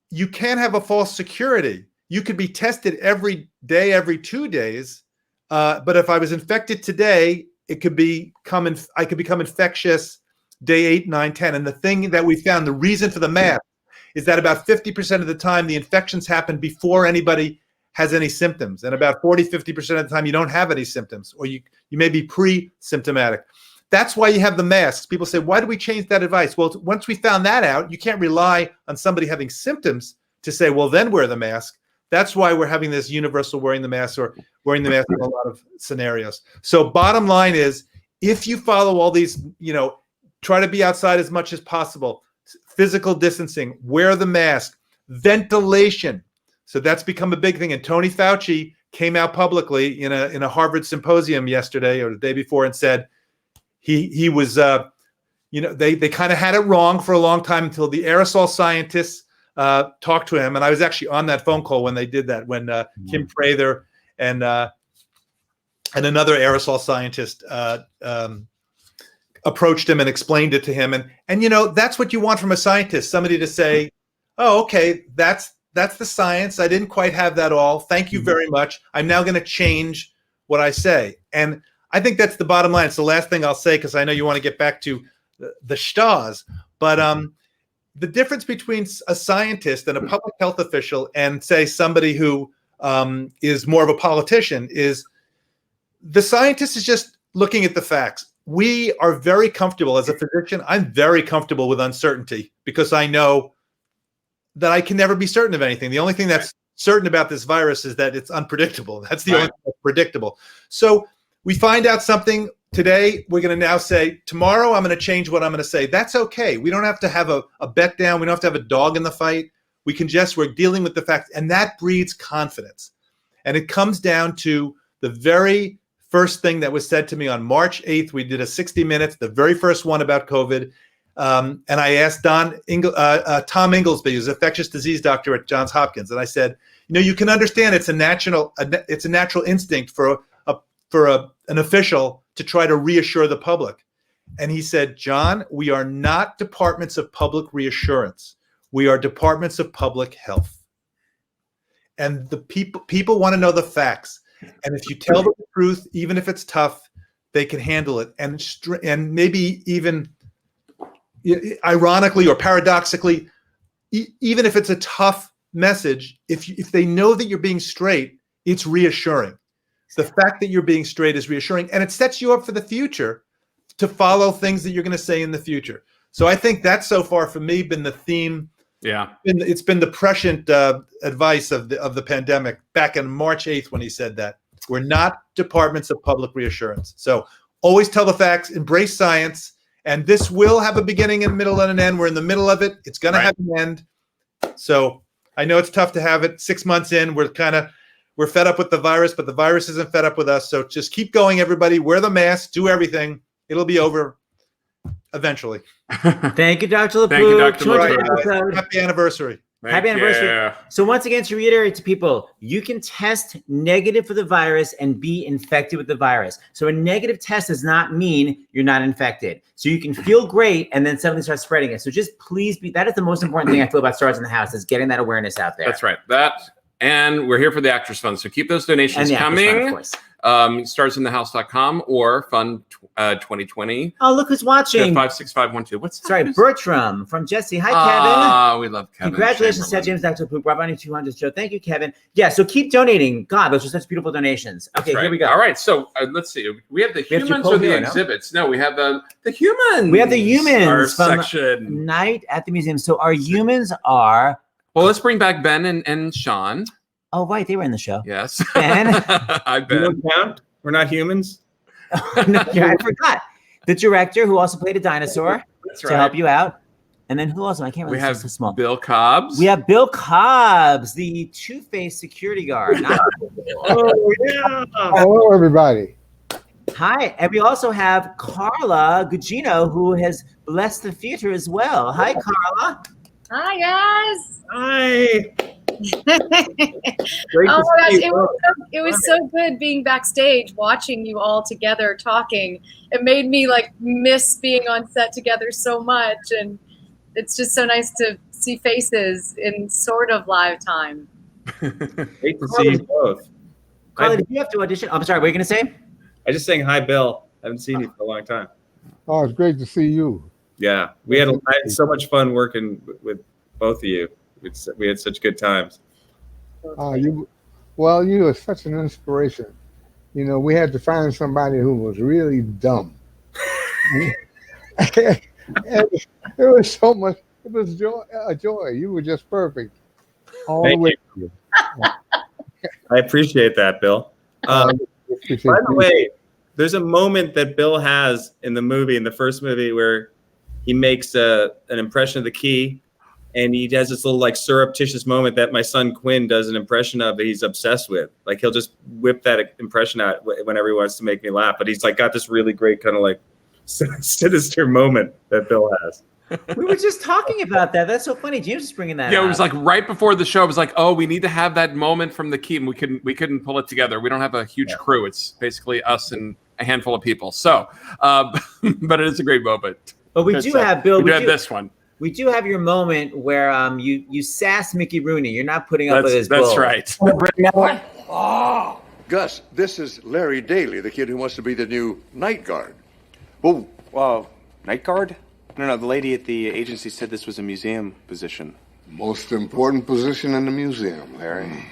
you can't have a false security. You could be tested every day, every 2 days, but if I was infected today, I could become infectious day 8, 9, 10. And the thing that we found, the reason for the math, is that about 50% of the time the infections happen before anybody has any symptoms. And about 40-50% of the time you don't have any symptoms, or you may be pre-symptomatic. That's why you have the masks. People say, why do we change that advice? Well, once we found that out, you can't rely on somebody having symptoms to say, well, then wear the mask. That's why we're having this universal wearing the mask, or wearing the mask in a lot of scenarios. So bottom line is, if you follow all these, try to be outside as much as possible, physical distancing, wear the mask, ventilation. So that's become a big thing. And Tony Fauci came out publicly in a Harvard symposium yesterday or the day before and said he was, they kind of had it wrong for a long time until the aerosol scientists talked to him. And I was actually on that phone call when they did that, when Kim Prather and another aerosol scientist approached him and explained it to him. And that's what you want from a scientist, somebody to say, oh, okay, that's the science. I didn't quite have that all. Thank you very much. I'm now going to change what I say. And I think that's the bottom line. It's the last thing I'll say, because I know you want to get back to the stars. But the difference between a scientist and a public health official and, say, somebody who is more of a politician is the scientist is just looking at the facts. We are very comfortable as a physician. I'm very comfortable with uncertainty, because I know that I can never be certain of anything. The only thing that's certain about this virus is that it's unpredictable. That's the only thing that's predictable. So we find out something today. We're going to now say, tomorrow I'm going to change what I'm going to say. That's okay. We don't have to have a bet down. We don't have to have a dog in the fight. We're dealing with the facts, and that breeds confidence. And it comes down to the very first thing that was said to me on March 8th. We did a 60 Minutes, the very first one about COVID. And I asked Tom Inglesby, who's an infectious disease doctor at Johns Hopkins. And I said, you can understand it's a natural instinct for an official to try to reassure the public. And he said, John, we are not departments of public reassurance. We are departments of public health. And the people want to know the facts. And if you tell them the truth, even if it's tough, they can handle it. And maybe even ironically or paradoxically, even if it's a tough message, if they know that you're being straight, it's reassuring. The fact that you're being straight is reassuring, and it sets you up for the future to follow things that you're going to say in the future. So I think that's so far for me been the theme. Yeah, it's been the prescient advice of the pandemic back on March 8th when he said that. We're not departments of public reassurance. So always tell the facts, embrace science, and this will have a beginning and middle and an end. We're in the middle of it. It's going to have an end. So I know it's tough to have it 6 months in. We're fed up with the virus, but the virus isn't fed up with us. So just keep going, everybody. Wear the mask, do everything. It'll be over eventually. Thank you, Dr. LaPook. Thank you, Dr. LaPook. Happy anniversary. Happy anniversary. So once again, to reiterate to people, you can test negative for the virus and be infected with the virus. So a negative test does not mean you're not infected. So you can feel great and then suddenly start spreading it. So just please that is the most important thing I feel about Stars in the House is getting that awareness out there. That's right. And we're here for the Actors Fund. So keep those donations coming. Starsinthehouse.com or Fund 2020. Oh, look who's watching. 56512. What's that? Sorry, Bertram from Jesse. Hi, Kevin. We love Kevin. Congratulations, Seth James, Dr. LaPook. Bravo on your 200th show. Thank you, Kevin. Yeah, so keep donating. God, those are such beautiful donations. Okay, Here we go. All right, so let's see. We have the humans or the exhibits? No, we have the humans. We have the humans our from section. Night at the Museum. So our humans are... Well, let's bring back Ben and Sean. Oh, right. They were in the show. Yes. Ben. Hi, Ben. We don't count? We're not humans? No, I forgot. The director who also played a dinosaur to help you out. And then who else? I can't remember. We have so small. Bill Cobbs. We have Bill Cobbs, the two-faced security guard. Oh, yeah. Hello, everybody. Hi. And we also have Carla Gugino, who has blessed the theater as well. Hi, Carla. Hi, guys. Hi. Oh my gosh, it was so good being backstage, watching you all together talking. It made me miss being on set together so much, and it's just so nice to see faces in sort of live time. Great to see you both. Carla, did you have to audition? I'm sorry, what were you going to say? I just saying hi, Bill. I haven't seen you for a long time. Oh, it's great to see you. Yeah, I had so much fun working with both of you. We had such good times. You were such an inspiration. We had to find somebody who was really dumb. And it was so much. It was a joy. You were just perfect. All the way through. I appreciate that, Bill. By the way, there's a moment that Bill has in the first movie, where he makes an impression of the key. And he has this little surreptitious moment that my son Quinn does an impression of that he's obsessed with. He'll just whip that impression out whenever he wants to make me laugh. But he's got this really great kind of sinister moment that Bill has. We were just talking about that. That's so funny. James is bringing that up. Yeah, it was right before the show. It was oh, we need to have that moment from the key, and we couldn't pull it together. We don't have a huge crew. It's basically us and a handful of people. So, but it is a great moment. But we do have Bill. We do have this one. We do have your moment where you sass Mickey Rooney. You're not putting up with his bull. That's right. Gus, this is Larry Daly, the kid who wants to be the new night guard. Well, night guard? No, the lady at the agency said this was a museum position. Most important position in the museum, Larry.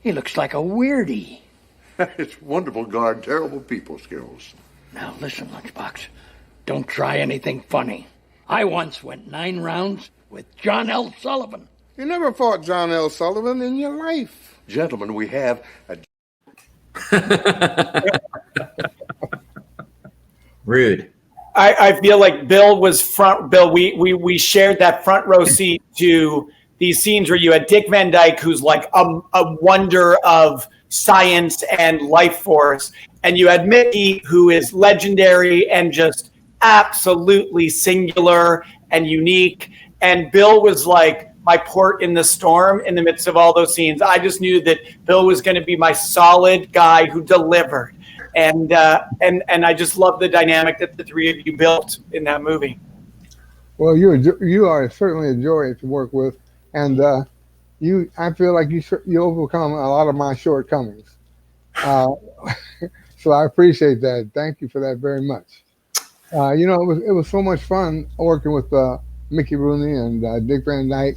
He looks like a weirdie. It's wonderful guard, terrible people skills. Now listen, Lunchbox. Don't try anything funny. I once went 9 rounds with John L. Sullivan. You never fought John L. Sullivan in your life. Gentlemen, we have a Rude. I feel like Bill, we shared that front row seat to these scenes where you had Dick Van Dyke, who's like a wonder of science and life force, and you had Mickey, who is legendary and just absolutely singular and unique, and Bill was like my port in the storm in the midst of all those scenes. I just knew that Bill was going to be my solid guy who delivered. And I just love the dynamic that the three of you built in that movie. Well, you are certainly a joy to work with, and I feel like you overcome a lot of my shortcomings. So I appreciate that. Thank you for that very much. It was so much fun working with Mickey Rooney and Dick Van Dyke,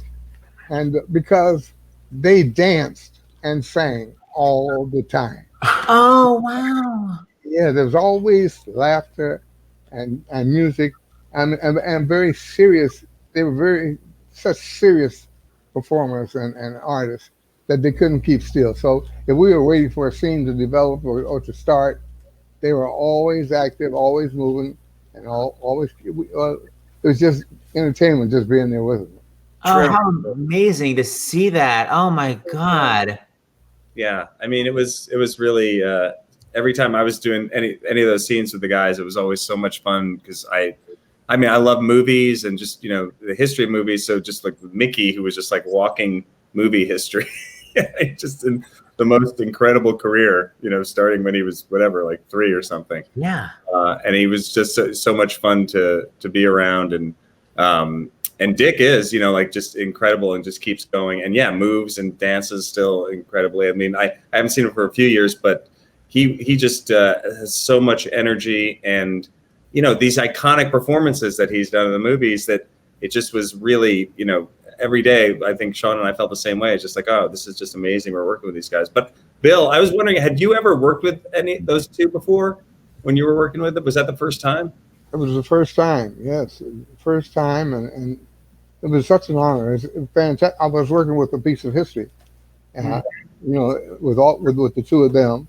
and because they danced and sang all the time. Oh, wow. Yeah, there's always laughter and music and very serious. They were such serious performers and artists that they couldn't keep still. So if we were waiting for a scene to develop or to start, they were always active, always moving, and always. It was just entertainment just being there with them. Oh, how amazing to see that. Oh, my God. Yeah, I mean, it was really every time I was doing any of those scenes with the guys, it was always so much fun because I love movies and just the history of movies. So just like Mickey, who was just like walking movie history, just in the most incredible career. Starting when he was whatever, like 3 or something. Yeah, and he was just so much fun to be around and Dick is, like just incredible and just keeps going and moves and dances still incredibly. I mean, I haven't seen him for a few years, but he just has so much energy and, these iconic performances that he's done in the movies that it just was really, every day, I think Sean and I felt the same way. It's just like, oh, this is just amazing. We're working with these guys. But Bill, I was wondering, had you ever worked with any of those two before when you were working with them? Was that the first time? It was the first time, yes. First time, and it was such an honor. It's fantastic. I was working with a piece of history, with the two of them,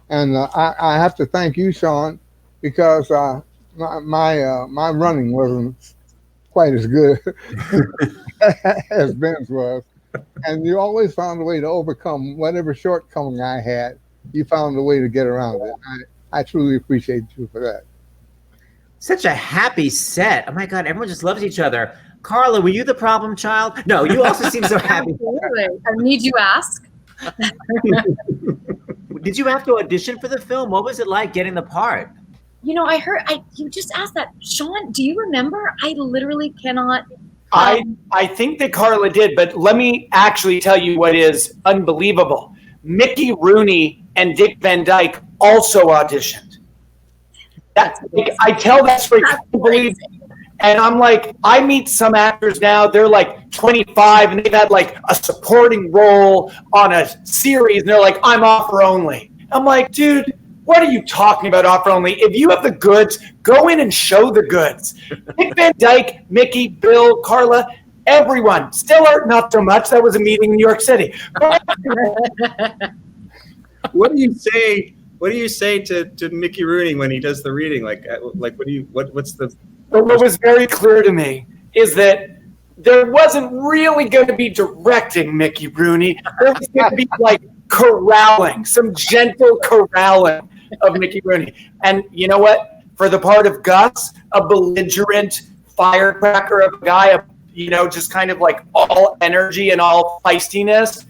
and I have to thank you, Sean, because my running wasn't quite as good as Ben's was, and you always found a way to overcome whatever shortcoming I had. You found a way to get around it. I truly appreciate you for that. Such a happy set. Oh my God, everyone just loves each other. Carla, were you the problem child? No, you also seem so happy. Absolutely. Need you ask? Did you have to audition for the film? What was it like getting the part? I heard you just asked that. Sean, do you remember? I literally cannot. I think that Carla did, but let me actually tell you what is unbelievable. Mickey Rooney and Dick Van Dyke also auditioned. I tell that story. I can't believe it. And I'm like, I meet some actors now, they're like 25 and they've had like a supporting role on a series and they're like, I'm offer only. I'm like, dude, what are you talking about offer only? If you have the goods, go in and show the goods. Dick Van Dyke, Mickey, Bill, Carla, everyone. Stiller, not so much. That was a meeting in New York City. What do you say? What do you say to Mickey Rooney when he does the reading? What's the? What was very clear to me is that there wasn't really going to be directing Mickey Rooney. There was going to be like corralling, some gentle corralling of Mickey Rooney. And you know what? For the part of Gus, a belligerent firecracker of a guy, just kind of like all energy and all feistiness.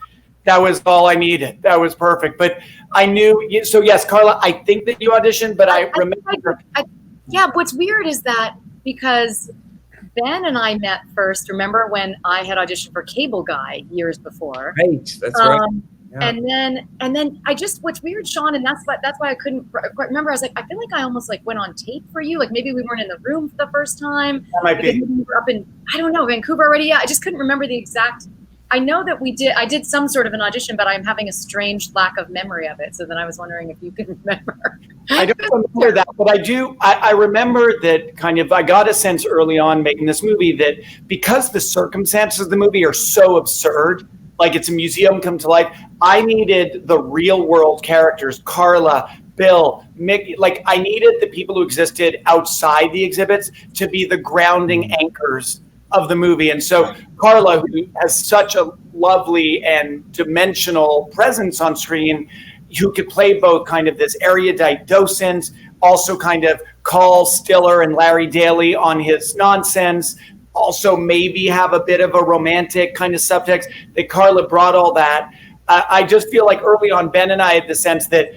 That was all I needed. That was perfect. But I knew. So yes, Carla, I think that you auditioned, but I remember. What's weird is that because Ben and I met first. Remember when I had auditioned for Cable Guy years before? Right, that's right. Yeah. And then I just, what's weird, Sean, and that's why I couldn't remember. I was like, I feel like I almost like went on tape for you. Like maybe we weren't in the room for the first time. That might be. We were up in, I don't know, Vancouver already. Yeah, I just couldn't remember the exact I know that I did some sort of an audition, but I'm having a strange lack of memory of it. So then I was wondering if you could remember. I don't remember that, but I do. I remember that kind of, I got a sense early on making this movie that because the circumstances of the movie are so absurd, like it's a museum come to life, I needed the real world characters, Carla, Bill, Mick, like I needed the people who existed outside the exhibits to be the grounding anchors of the movie. And so Carla, who has such a lovely and dimensional presence on screen, who could play both kind of this erudite docent, also kind of call Stiller and Larry Daly on his nonsense, also maybe have a bit of a romantic kind of subtext, that Carla brought all that. I just feel like early on, Ben and I had the sense that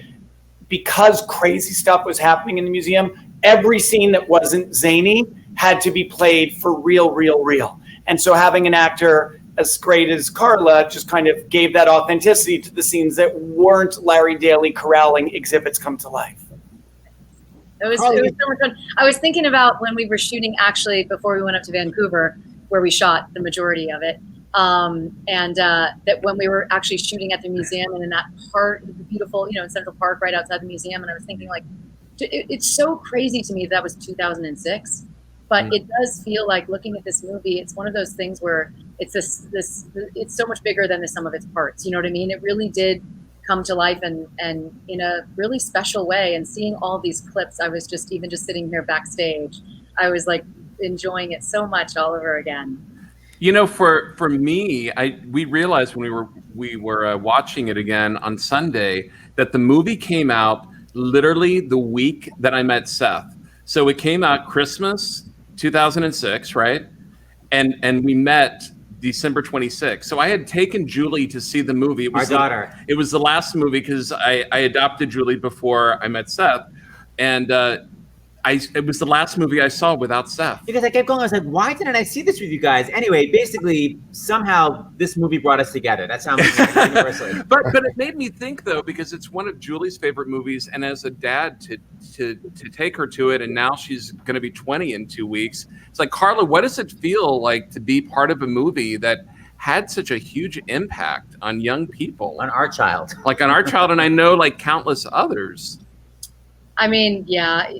because crazy stuff was happening in the museum, every scene that wasn't zany had to be played for real. And so having an actor as great as Carla just kind of gave that authenticity to the scenes that weren't Larry Daly corralling exhibits come to life. It was so much fun. I was thinking about when we were shooting, actually, before we went up to Vancouver, where we shot the majority of it. That when we were actually shooting at the museum and in that part, the beautiful, in Central Park right outside the museum. And I was thinking, like, it's so crazy to me that was 2006. But it does feel like, looking at this movie, it's one of those things where it's it's so much bigger than the sum of its parts. You know what I mean? It really did come to life and in a really special way. And seeing all these clips, I was just sitting here backstage, I was like enjoying it so much all over again. For me, we realized when we were watching it again on Sunday that the movie came out literally the week that I met Seth. So it came out Christmas 2006, right? And we met December 26th. So I had taken Julie to see the movie. It was our daughter. It was the last movie because I adopted Julie before I met Seth, and it was the last movie I saw without Seth. Because I kept going, I was like, why didn't I see this with you guys? Anyway, basically, somehow this movie brought us together. That's how I'm universally. But it made me think, though, because it's one of Julie's favorite movies, and as a dad to take her to it, and now she's going to be 20 in 2 weeks. It's like, Carla, what does it feel like to be part of a movie that had such a huge impact on young people? On our child. Like on our child, and I know like countless others. I mean, yeah,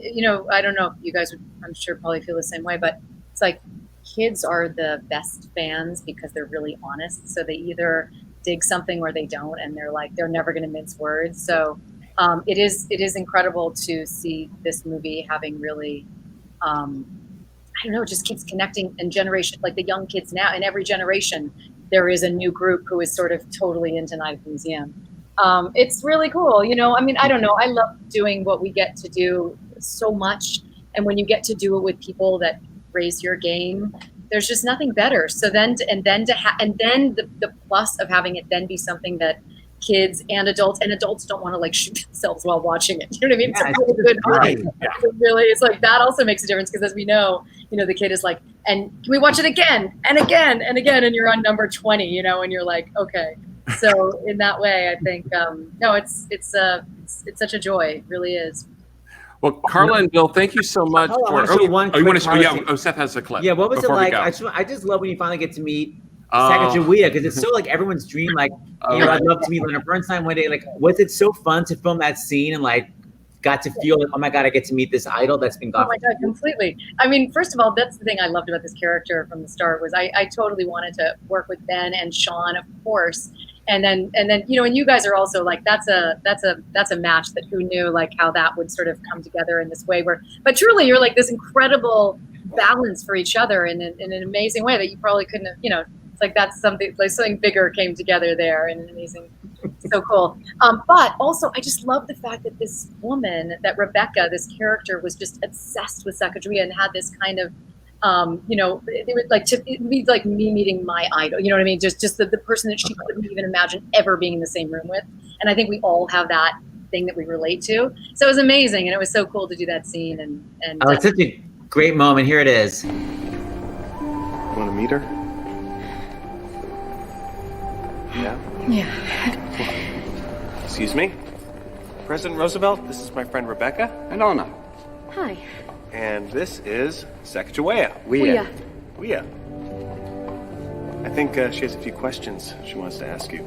I don't know if you guys would, I'm sure, probably feel the same way, but it's like kids are the best fans because they're really honest. So they either dig something or they don't, and they're never going to mince words. So it is incredible to see this movie having really, I don't know, just keeps connecting in generation, like the young kids now. In every generation, there is a new group who is sort of totally into Night at the Museum. It's really cool. I mean, I don't know. I love doing what we get to do so much. And when you get to do it with people that raise your game, there's just nothing better. So then, the plus of having it then be something that kids and adults don't want to like shoot themselves while watching it. You know what I mean? Yeah, it's a really good right. movie. Yeah. It's like that also makes a difference because, as we know, the kid is like, and can we watch it again and again and again? And you're on number 20, and you're like, okay. So in that way, I think it's such a joy. It really is. Well, Carla and Bill, thank you so much. I want to show one. You want to? Yeah. Oh, Seth has a clip. Yeah. What was it like? I just love when you finally get to meet Sacagawea, because it's so like everyone's dream. Like, I'd love to meet Leonard Bernstein one day. Like, was it so fun to film that scene and like got to feel like, oh my God, I get to meet this idol that's been gone. Oh my God, completely. I mean, first of all, that's the thing I loved about this character from the start was I totally wanted to work with Ben and Sean, of course. And then, and you guys are also like, that's a match that who knew like how that would sort of come together in this way but truly you're like this incredible balance for each other in an amazing way that you probably couldn't have, it's like that's something bigger came together there in an amazing, so cool. But also I just love the fact that this woman, that Rebecca, this character was just obsessed with Sacagawea and had this kind of, it would like to be like me meeting my idol, you know what I mean? Just the person that she couldn't even imagine ever being in the same room with. And I think we all have that thing that we relate to. So it was amazing. And it was so cool to do that scene. And it's such a great moment. Here it is. You want to meet her? Yeah? Yeah. Excuse me? President Roosevelt, this is my friend Rebecca. And Anna. Hi. And this is Sacagawea. Weah. Weah. I think she has a few questions she wants to ask you.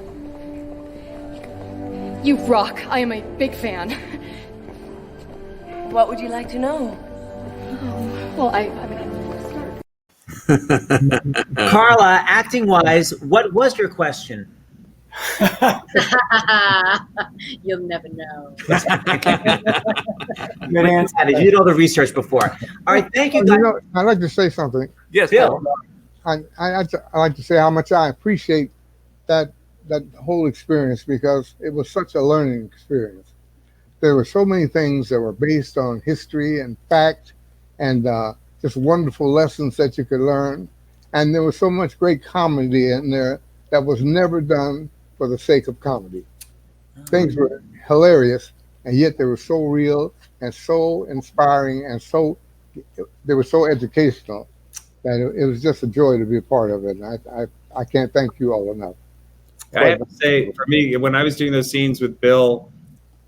You rock. I am a big fan. What would you like to know? Well, I mean, Carla, acting wise, what was your question? You'll never know. Good answer. You did all the research before. All right, thank you, guys. You know, I'd like to say something. Yes, Bill. I like to say how much I appreciate that whole experience, because it was such a learning experience. There were so many things that were based on history and fact, and just wonderful lessons that you could learn. And there was so much great comedy in there that was never done for the sake of comedy. Things were hilarious, and yet they were so real and so inspiring, and they were so educational that it was just a joy to be a part of it. And I can't thank you all enough. I have to say, for me, when I was doing those scenes with Bill,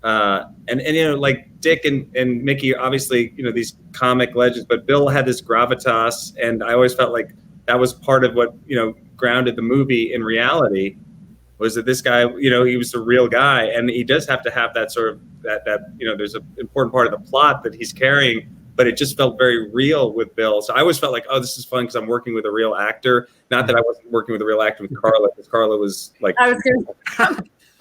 and you know, like Dick and Mickey, obviously, you know, these comic legends, but Bill had this gravitas, and I always felt like that was part of what, you know, grounded the movie in reality, was that this guy, you know, he was a real guy, and he does have to have that sort of that you know, there's an important part of the plot that he's carrying, but it just felt very real with Bill. So I always felt like, oh, this is fun because I'm working with a real actor. Not that I wasn't working with a real actor with Carla, because Carla was like, I was going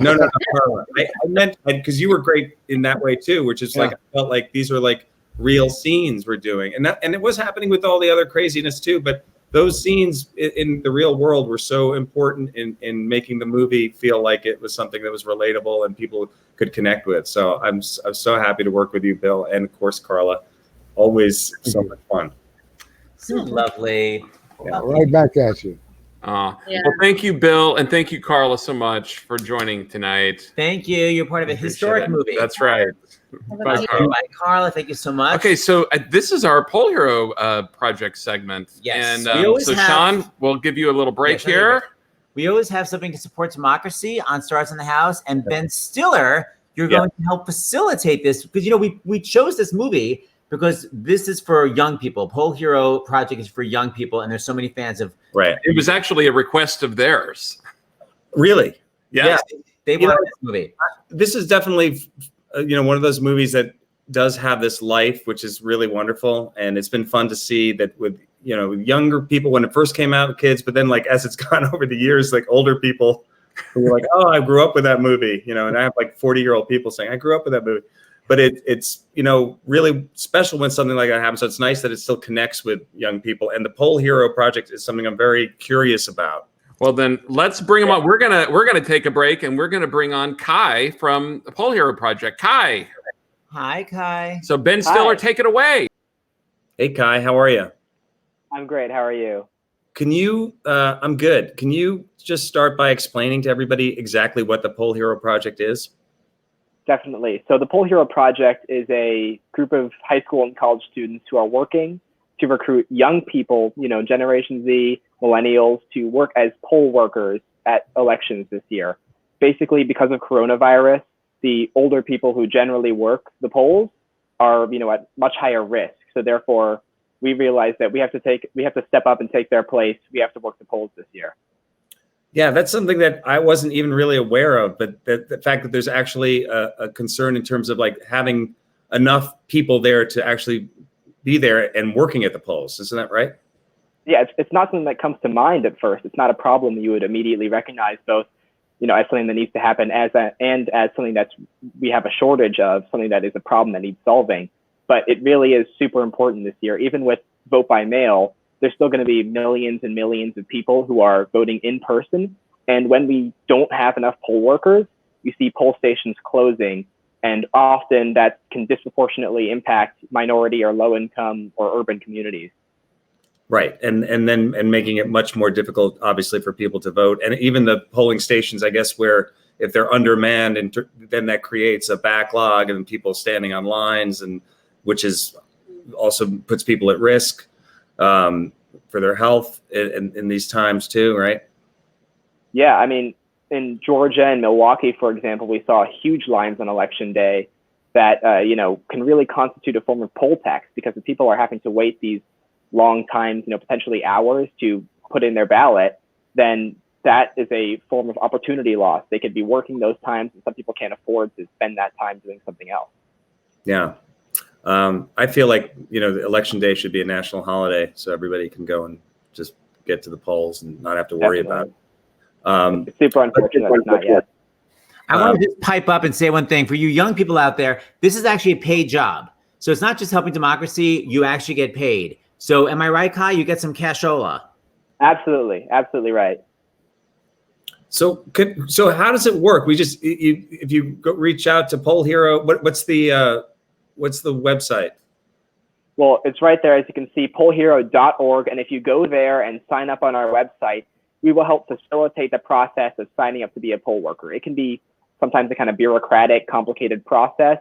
no, Carla. I meant, because you were great in that way too, which is like, I felt like these were like real scenes we're doing, and it was happening with all the other craziness too. But those scenes in the real world were so important in making the movie feel like it was something that was relatable and people could connect with. So I'm so happy to work with you, Bill, and of course Carla. Always so much fun. So lovely. Yeah, right back at you. Well, thank you, Bill, and thank you, Carla, so much for joining tonight. Thank you. You're part of a historic movie. That's right. Bye, Carla. Thank you so much. Okay, so this is our Poll Hero Project segment. Yes. And so Sean, we'll give you a little break here. We always have something to support democracy on Stars in the House. And Ben Stiller, you're going to help facilitate this, because, you know, we chose this movie because this is for young people. Poll Hero Project is for young people, and there's so many fans of. Right. It was actually a request of theirs. Really? Yeah. They wanted this movie. This is definitely, you know, one of those movies that does have this life, which is really wonderful. And it's been fun to see that with, you know, younger people when it first came out, kids, but then like as it's gone over the years, like older people who were like, oh, I grew up with that movie, you know, and I have like 40-year-old people saying, I grew up with that movie. But it's, you know, really special when something like that happens. So it's nice that it still connects with young people. And the Poll Hero Project is something I'm very curious about. Well, then let's bring him on. We're gonna take a break, and we're gonna bring on Kai from the Poll Hero Project. Kai. Hi, Kai. So Ben Stiller, take it away. Hey, Kai, how are you? I'm great. How are you? Can you? I'm good. Can you just start by explaining to everybody exactly what the Poll Hero Project is? Definitely. So the Poll Hero Project is a group of high school and college students who are working to recruit young people, you know, Generation Z, millennials, to work as poll workers at elections this year. Basically, because of coronavirus, the older people who generally work the polls are, you know, at much higher risk. So therefore, we realized that we have to step up and take their place. We have to work the polls this year. Yeah, that's something that I wasn't even really aware of, but the fact that there's actually a concern in terms of like having enough people there to actually be there and working at the polls. Isn't that right? Yeah, it's not something that comes to mind at first. It's not a problem you would immediately recognize, both, you know, as something that needs to happen as something that's we have a shortage of, something that is a problem that needs solving. But it really is super important this year. Even with vote by mail, there's still going to be millions and millions of people who are voting in person. And when we don't have enough poll workers, you see poll stations closing. And often that can disproportionately impact minority or low income or urban communities. Right. And making it much more difficult, obviously, for people to vote. And even the polling stations, I guess, where if they're undermanned, and then that creates a backlog and people standing on lines, and which is also puts people at risk for their health in these times too, right? Yeah, I mean, in Georgia and Milwaukee, for example, we saw huge lines on election day that, you know, can really constitute a form of poll tax, because the people are having to wait these long times, you know, potentially hours to put in their ballot. then that is a form of opportunity loss. They could be working those times, and some people can't afford to spend that time doing something else. Yeah. I feel like, the election day should be a national holiday so everybody can go and just get to the polls and not have to worry about it. It's super unfortunate it's not yet. I want to just pipe up and say one thing. For you young people out there, this is actually a paid job. So it's not just helping democracy, you actually get paid. So am I right, Kai? You get some cashola. Absolutely. Absolutely right. So how does it work? If you reach out to Poll Hero, what's the website? Well, it's right there, as you can see, pollhero.org. And if you go there and sign up on our website, we will help facilitate the process of signing up to be a poll worker. It can be sometimes a kind of bureaucratic, complicated process.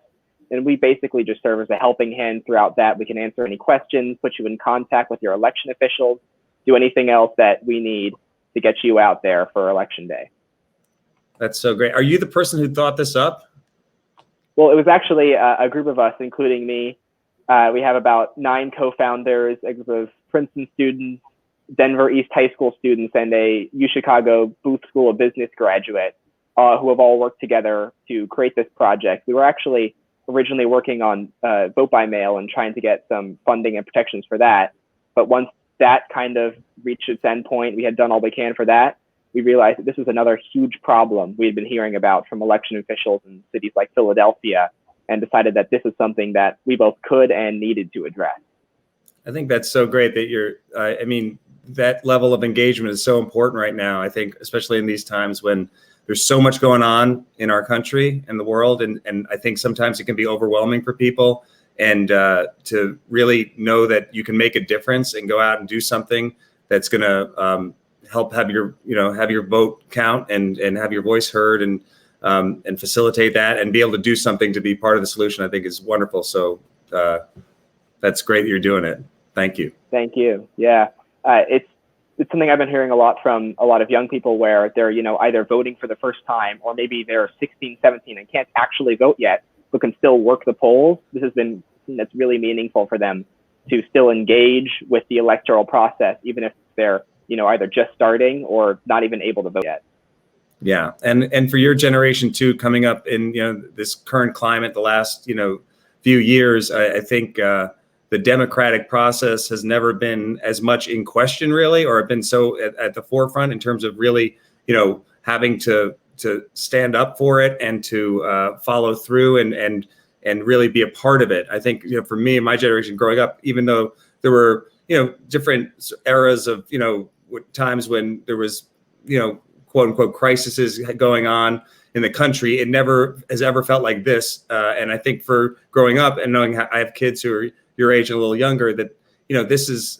And we basically just serve as a helping hand throughout that. We can answer any questions, put you in contact with your election officials, do anything else that we need to get you out there for election day. That's so great. Are you the person who thought this up? Well, it was actually a group of us, including me. We have about 9 co-founders, a group of Princeton students, Denver East High School students, and a UChicago Booth School of Business graduate who have all worked together to create this project. We were actually originally working on vote by mail and trying to get some funding and protections for that. But once that kind of reached its end point, we had done all we can for that. We realized that this was another huge problem we had been hearing about from election officials in cities like Philadelphia, and decided that this is something that we both could and needed to address. I think that's so great that that level of engagement is so important right now. I think, especially in these times when there's so much going on in our country and the world. And I think sometimes it can be overwhelming for people. And to really know that you can make a difference and go out and do something that's going to help have your vote count and have your voice heard and facilitate that and be able to do something to be part of the solution, I think is wonderful. So that's great that you're doing it. Thank you. Thank you. Yeah. It's something I've been hearing a lot from a lot of young people where they're, either voting for the first time or maybe they're 16, 17 and can't actually vote yet, but can still work the polls. This has been something that's really meaningful for them to still engage with the electoral process, even if they're, either just starting or not even able to vote yet. Yeah. And for your generation too, coming up in, this current climate, the last, few years, I think, the democratic process has never been as much in question, really, or been so at the forefront in terms of really, having to stand up for it and to follow through and really be a part of it. I think, for me and my generation growing up, even though there were, different eras of, times when there was, quote unquote crises going on in the country, it never has ever felt like this. And I think for growing up and knowing I have kids who are your age and a little younger, that, this is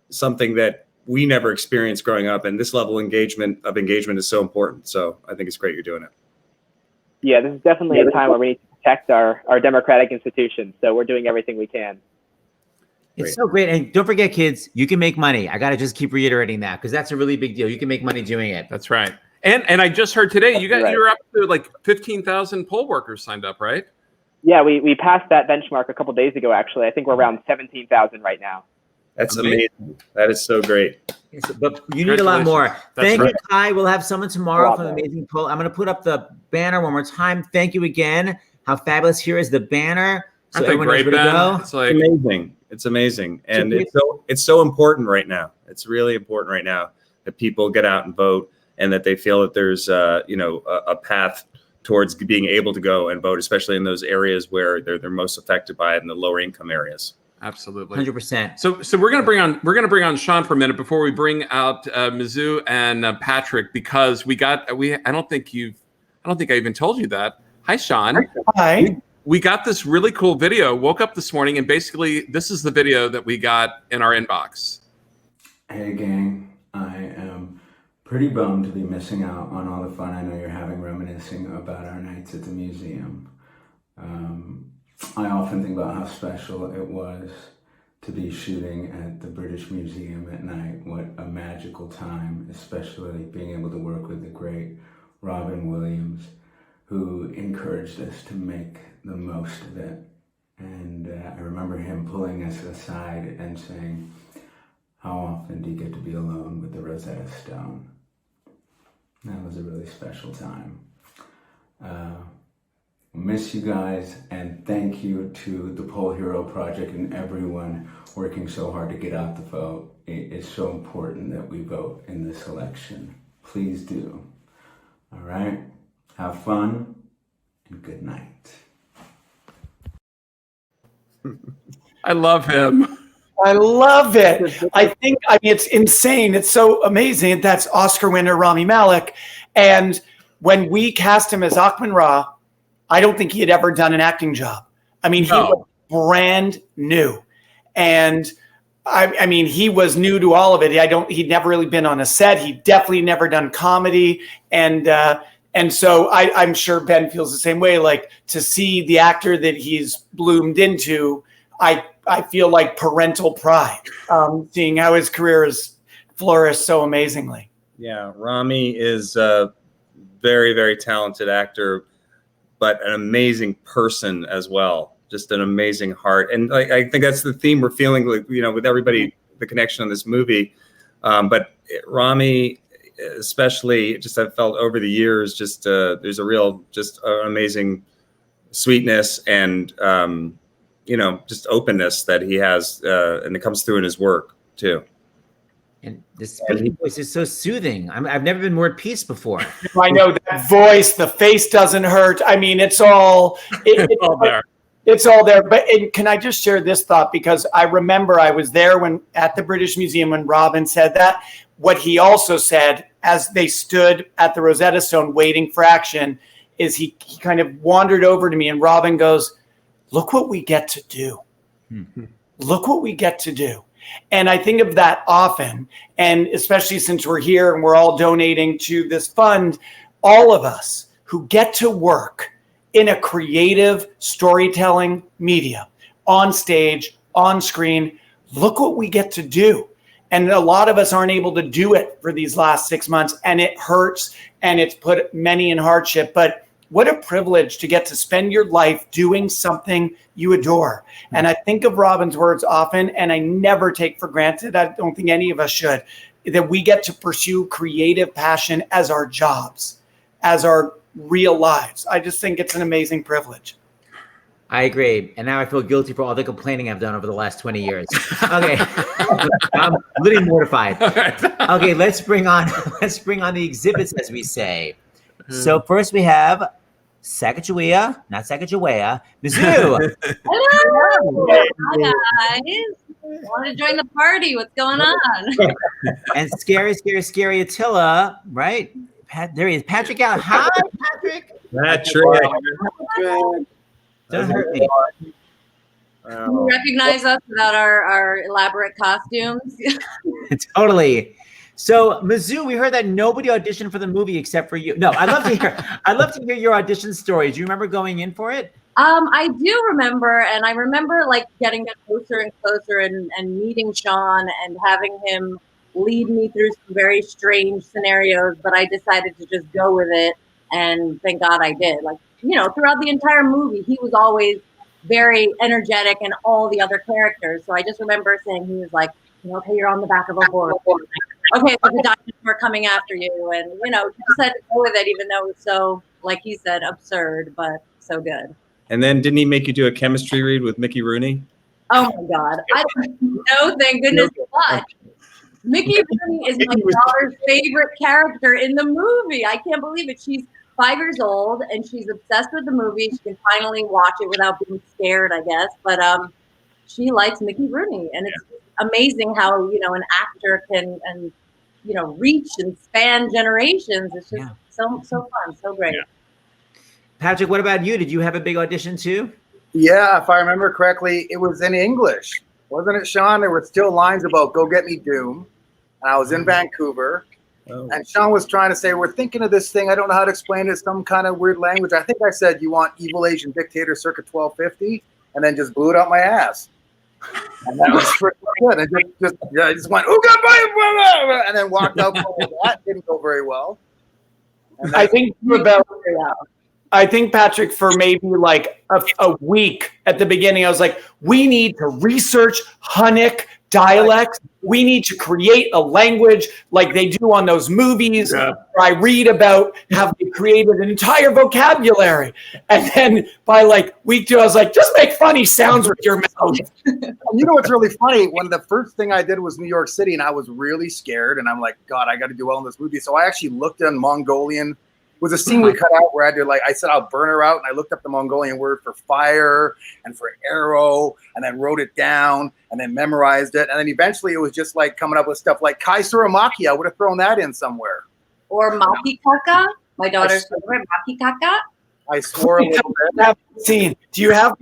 something that we never experienced growing up. And this level of engagement is so important. So I think it's great you're doing it. Yeah, this is definitely a time where we need to protect our democratic institutions. So we're doing everything we can. It's so great. And don't forget, kids, you can make money. I got to just keep reiterating that because that's a really big deal. You can make money doing it. That's right. And I just heard today, you're up to like 15,000 poll workers signed up, right? Yeah, we passed that benchmark a couple of days ago, actually. I think we're around 17,000 right now. That's amazing. That is so great. But you need a lot more. Thank you, Kai. We'll have someone tomorrow from the amazing poll. I'm going to put up the banner one more time. Thank you again. How fabulous. Here is the banner. So everyone knows where to go. It's amazing. It's amazing. And it's so important right now. It's really important right now that people get out and vote and that they feel that there's a path towards being able to go and vote, especially in those areas where they're most affected by it, in the lower income areas. Absolutely. 100%. So we're gonna bring on Sean for a minute before we bring out Mizuo and Patrick, because I don't think I even told you that. Hi, Sean. Hi. We got this really cool video. Woke up this morning and basically this is the video that we got in our inbox. Hey gang, I am pretty bummed to be missing out on all the fun I know you're having reminiscing about our nights at the museum. I often think about how special it was to be shooting at the British Museum at night. What a magical time, especially being able to work with the great Robin Williams, who encouraged us to make the most of it. And I remember him pulling us aside and saying, how often do you get to be alone with the Rosetta Stone? That was a really special time. Miss you guys, and thank you to the Poll Hero Project and everyone working so hard to get out the vote. It is so important that we vote in this election. Please do. All right? Have fun, and good night. I love him. I love it. I mean, it's insane. It's so amazing. That's Oscar winner Rami Malek. And when we cast him as Akhman Ra, I don't think he had ever done an acting job. I mean, he was brand new. And I mean, he was new to all of it. He'd never really been on a set. He'd definitely never done comedy. And so I'm sure Ben feels the same way. Like, to see the actor that he's bloomed into, I feel like parental pride, seeing how his career has flourished so amazingly. Yeah, Rami is a very, very talented actor, but an amazing person as well. Just an amazing heart. And I think that's the theme we're feeling, like, with everybody, the connection on this movie. But Rami, especially, just I've felt over the years, just there's a real, just an amazing sweetness and, just openness that he has, and it comes through in his work too. And this speaking voice is so soothing. I've never been more at peace before. I know that voice, the face doesn't hurt. I mean, it's all all there. It's all there. But can I just share this thought? Because I remember I was there at the British Museum when Robin said that. What he also said as they stood at the Rosetta Stone waiting for action is he kind of wandered over to me, and Robin goes, "Look what we get to do. Mm-hmm. Look what we get to do." And I think of that often, and especially since we're here and we're all donating to this fund, all of us who get to work in a creative storytelling media, on stage, on screen, look what we get to do. And a lot of us aren't able to do it for these last 6 months, and it hurts, and it's put many in hardship. But what a privilege to get to spend your life doing something you adore. And I think of Robin's words often, and I never take for granted, I don't think any of us should, that we get to pursue creative passion as our jobs, as our real lives. I just think it's an amazing privilege. I agree. And now I feel guilty for all the complaining I've done over the last 20 years. Okay. I'm literally mortified. Okay, let's bring on the exhibits, as we say. So first we have Sacagawea, not Sacagawea, Mizuo. Hello. Hi, guys. Want to join the party? What's going on? And scary Attila, right? There he is. Patrick out. Hi, Patrick. Patrick. Don't hurt me. You recognize us without our elaborate costumes? Totally. So, Mizuo, we heard that nobody auditioned for the movie except for you. No, I'd love to hear your audition story. Do you remember going in for it? I do remember, and I remember like getting closer and closer and meeting Sean and having him lead me through some very strange scenarios, but I decided to just go with it, and thank God I did. Like, throughout the entire movie, he was always very energetic and all the other characters. So I just remember saying, he was like, okay, you're on the back of a horse. Okay, but the doctors were coming after you, and just had to go with it, even though it was so, like he said, absurd, but so good. And then didn't he make you do a chemistry read with Mickey Rooney? Oh my God! No, thank goodness not. Mickey Rooney is my daughter's favorite character in the movie. I can't believe it. She's 5 years old and she's obsessed with the movie. She can finally watch it without being scared, I guess. But she likes Mickey Rooney, and it's amazing how an actor can reach and span generations. It's just so fun, so great. Yeah. Patrick, what about you? Did you have a big audition too? Yeah, if I remember correctly, it was in English, wasn't it, Sean? There were still lines about "Go Get Me Doom," and I was in Vancouver. Oh. And Sean was trying to say, we're thinking of this thing. I don't know how to explain it. Some kind of weird language. I think I said, you want evil Asian dictator circa 1250, and then just blew it out my ass. And that was pretty good. And I just went, ooga, and then walked out. That didn't go very well. And I think, Patrick, for maybe like a week at the beginning, I was like, we need to research Hunnick dialects. We need to create a language like they do on those movies where I read about how they created an entire vocabulary. And then by like week 2, I was like, just make funny sounds with your mouth. You know what's really funny? When the first thing I did was New York City, and I was really scared, and I'm like, God, I got to do well in this movie. So I actually looked in Mongolian. It was a scene we cut out where I had to I said I'll burn her out, and I looked up the Mongolian word for fire and for arrow, and then wrote it down, and then memorized it, and then eventually it was just like coming up with stuff like Kaisura Maki. I would have thrown that in somewhere. Or Maki Kaka, my daughter's favorite, Maki Kaka. I swore a little bit. Scene. Do you have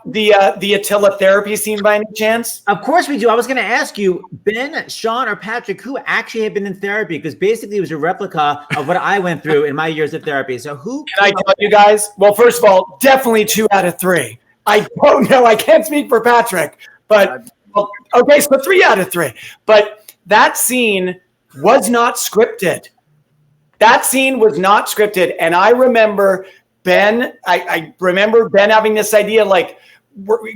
the Attila therapy scene by any chance? Of course we do. I was going to ask you, Ben, Sean, or Patrick, who actually had been in therapy? Because basically it was a replica of what I went through in my years of therapy. So who? Can I tell you guys? Well, first of all, definitely 2 out of 3. I don't know. I can't speak for Patrick, but okay, so 3 out of 3. But that scene was not scripted. That scene was not scripted, and I remember Ben. I remember Ben having this idea, like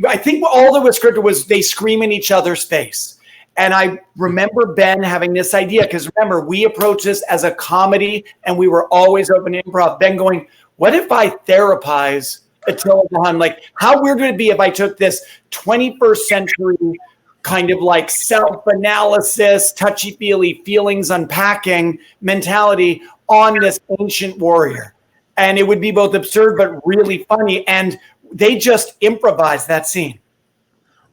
I think all that was scripted was they scream in each other's face. And I remember Ben having this idea because remember, we approached this as a comedy and we were always open to improv. Ben going, what if I therapize Attila the Hun? Like, how weird would it be if I took this 21st century kind of like self-analysis, touchy-feely feelings unpacking mentality on this ancient warrior? And it would be both absurd but really funny. And they just improvised that scene.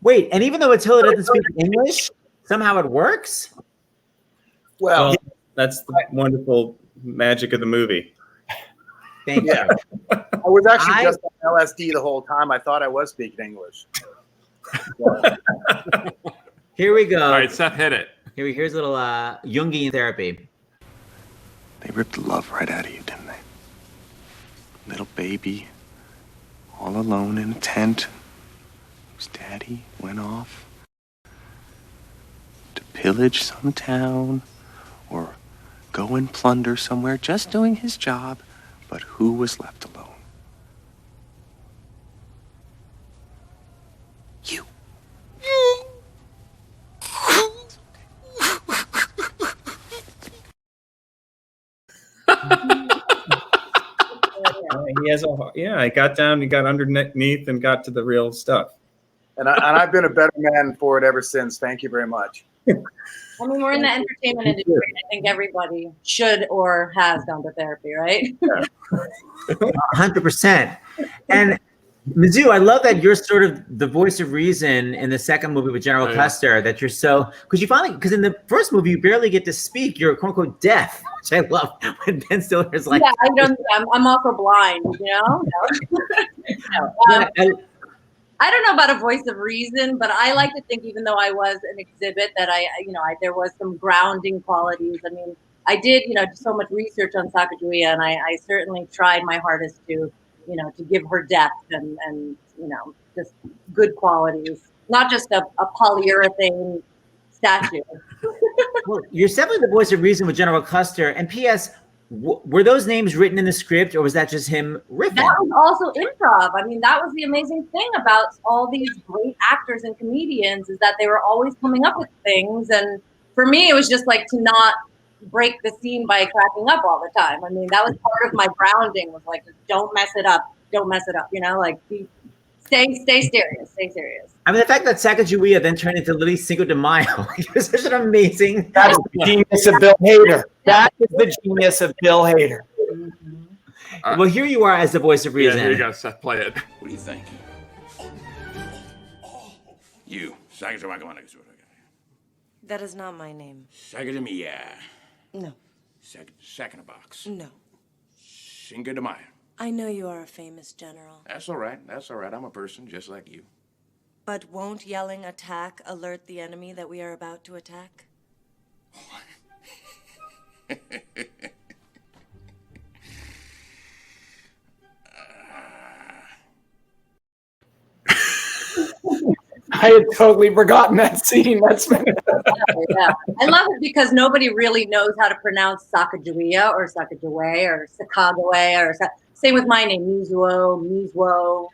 Wait, and even though Attila doesn't speak English, somehow it works? Well, that's the wonderful magic of the movie. Thank you. I was actually just on LSD the whole time. I thought I was speaking English. Here we go. All right, Seth, hit it. Here's a little Jungian therapy. They ripped the love right out of you, didn't they? Little baby, all alone in a tent, whose daddy went off to pillage some town or go and plunder somewhere, just doing his job, but who was left alone? You. He has I got down, he got underneath and got to the real stuff. And I've been a better man for it ever since. Thank you very much. I mean, we're in the entertainment industry. I think everybody should or has gone to therapy, right? 100%. And Mizuo, I love that you're sort of the voice of reason in the second movie with General Custer, that you're so, because in the first movie, you barely get to speak. You're quote unquote deaf, which I love when Ben Stiller's like, yeah, I'm also blind, you know? I don't know about a voice of reason, but I like to think, even though I was an exhibit, that there was some grounding qualities. I mean, I did, so much research on Sacagawea, and I certainly tried my hardest to give her depth and just good qualities, not just a polyurethane statue. Well, you're definitely the voice of reason with General Custer. And P.S., were those names written in the script, or was that just him riffing? That was also improv. I mean, that was the amazing thing about all these great actors and comedians, is that they were always coming up with things. And for me, it was just like to not break the scene by cracking up all the time. I mean, that was part of my grounding, was like, don't mess it up, like stay serious. I mean, the fact that Sacagawea then turned into literally Cinco de Mayo, it was such an amazing. That is the genius of Bill Hader. That is the genius of Bill Hader. Well, here you are as the voice of reason. Yeah, here you go, Seth. Play it. What do you think? You. That is not my name. Sagadamia. No. Second a box. No. Cinco de Mayo. I know you are a famous general. That's all right. I'm a person just like you. But won't yelling attack alert the enemy that we are about to attack? I had totally forgotten that scene. That's yeah. I love it because nobody really knows how to pronounce Sacagawea or Sacagawea or Sacagawea or same with my name, Mizuo.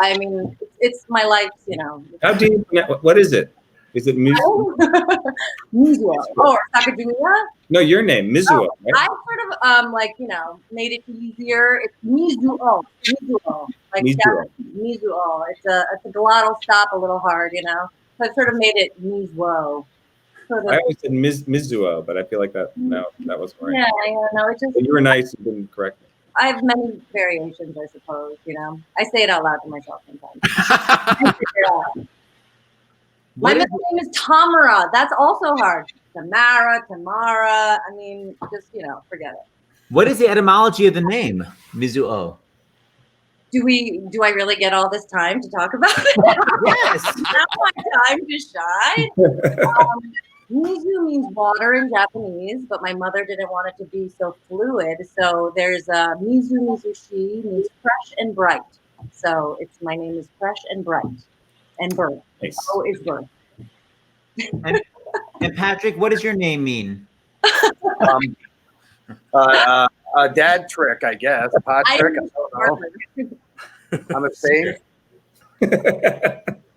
I mean, it's my life, How do you? What is it? Is it Mizuo? Mizuo. Oh, or Sakajuya? No, your name, Mizuo. Oh, Right? I sort of made it easier. It's Mizuo. Like Mizuo. Mizuo. It's a glottal stop a little hard, So I sort of made it Mizuo. I always said Mizuo, but I feel like that wasn't right. Yeah, no, it's just. But you were nice and didn't correct me. I have many variations, I suppose. I say it out loud to myself sometimes. My middle name is Tamara. That's also hard. Tamara. I mean, just forget it. What is the etymology of the name Mizuo? Do I really get all this time to talk about it? Yes. Now my time to shine. Mizu means water in Japanese, but my mother didn't want it to be so fluid. So there's Mizu Mizushi means fresh and bright. So my name is fresh and bright. And birth. Nice. O is birth. And Patrick, what does your name mean? A dad trick, I guess. Pod trick. I don't know. I'm a saint.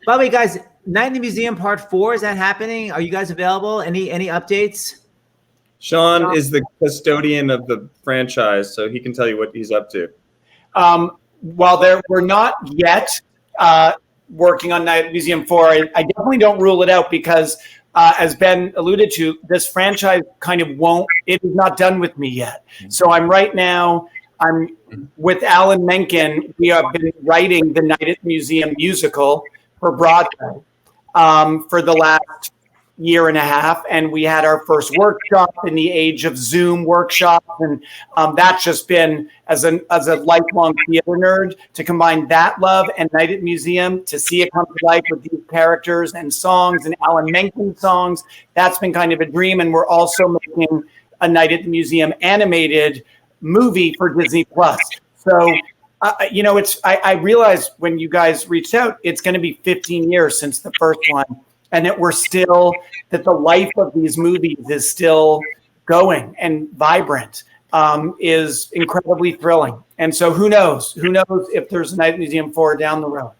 By the way, guys, Night in the Museum Part 4, is that happening? Are you guys available? Any updates? Sean is the custodian of the franchise, so he can tell you what he's up to. While we're not yet working on Night at the Museum 4, I definitely don't rule it out because, as Ben alluded to, this franchise kind of it is not done with me yet. So I'm with Alan Menken. We have been writing the Night at the Museum musical for Broadway for the last year and a half, and we had our first workshop in the age of Zoom workshops, and that's just been as a lifelong theater nerd to combine that love and Night at the Museum to see it come to life with these characters and songs and Alan Menken songs. That's been kind of a dream, and we're also making a Night at the Museum animated movie for Disney Plus. So. I realized when you guys reached out, it's going to be 15 years since the first one, and that the life of these movies is still going and vibrant, is incredibly thrilling. And so who knows if there's a Night at the Museum 4 down the road.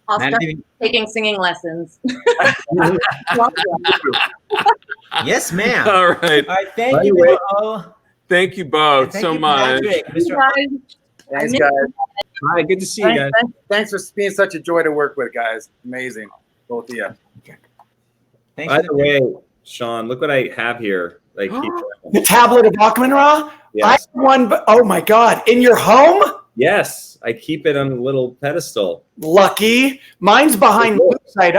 I'll start taking singing lessons. Yes, ma'am. All right. All right. Thank you both. Thank you both so much. Thanks, guys. Hi, good to see you guys. Thanks for being such a joy to work with, guys. Amazing, both of you. By the way, Sean, look what I have here. Like The tablet of Akhman-Ra? Yes. I have one, but oh my God, in your home? Yes, I keep it on a little pedestal. Lucky. Mine's behind the website.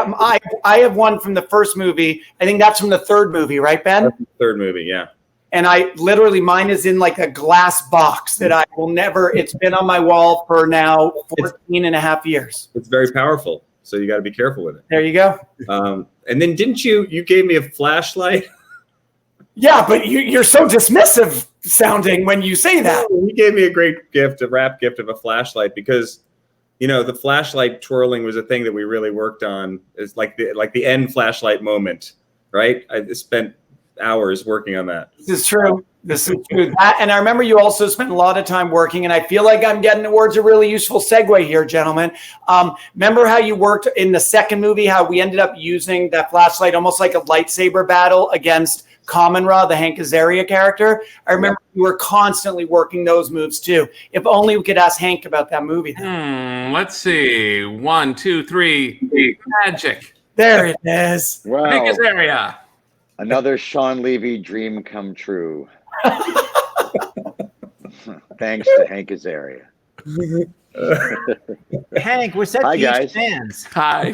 I have one from the first movie. I think that's from the third movie, right, Ben? That's the third movie, yeah. And mine is in like a glass box that I will never, it's been on my wall for now 14 and a half years. It's very powerful, so you got to be careful with it. There you go. And then didn't you gave me a flashlight? Yeah, but you're so dismissive sounding when you say that. You gave me a great gift, a wrap gift of a flashlight because, the flashlight twirling was a thing that we really worked on. It's like the end flashlight moment, right? I spent hours working on that. This is true. And I remember you also spent a lot of time working, and I feel like I'm getting towards a really useful segue here, gentlemen. Remember how you worked in the second movie, how we ended up using that flashlight almost like a lightsaber battle against Common-Ra, the Hank Azaria character? I remember you were constantly working those moves too. If only we could ask Hank about that movie. Let's see. 1, 2, 3. Magic. There it is. Wow. Hank Azaria. Another Sean Levy dream come true. Thanks to Hank Azaria. Hank, we're such Hi, huge guys. fans. Hi.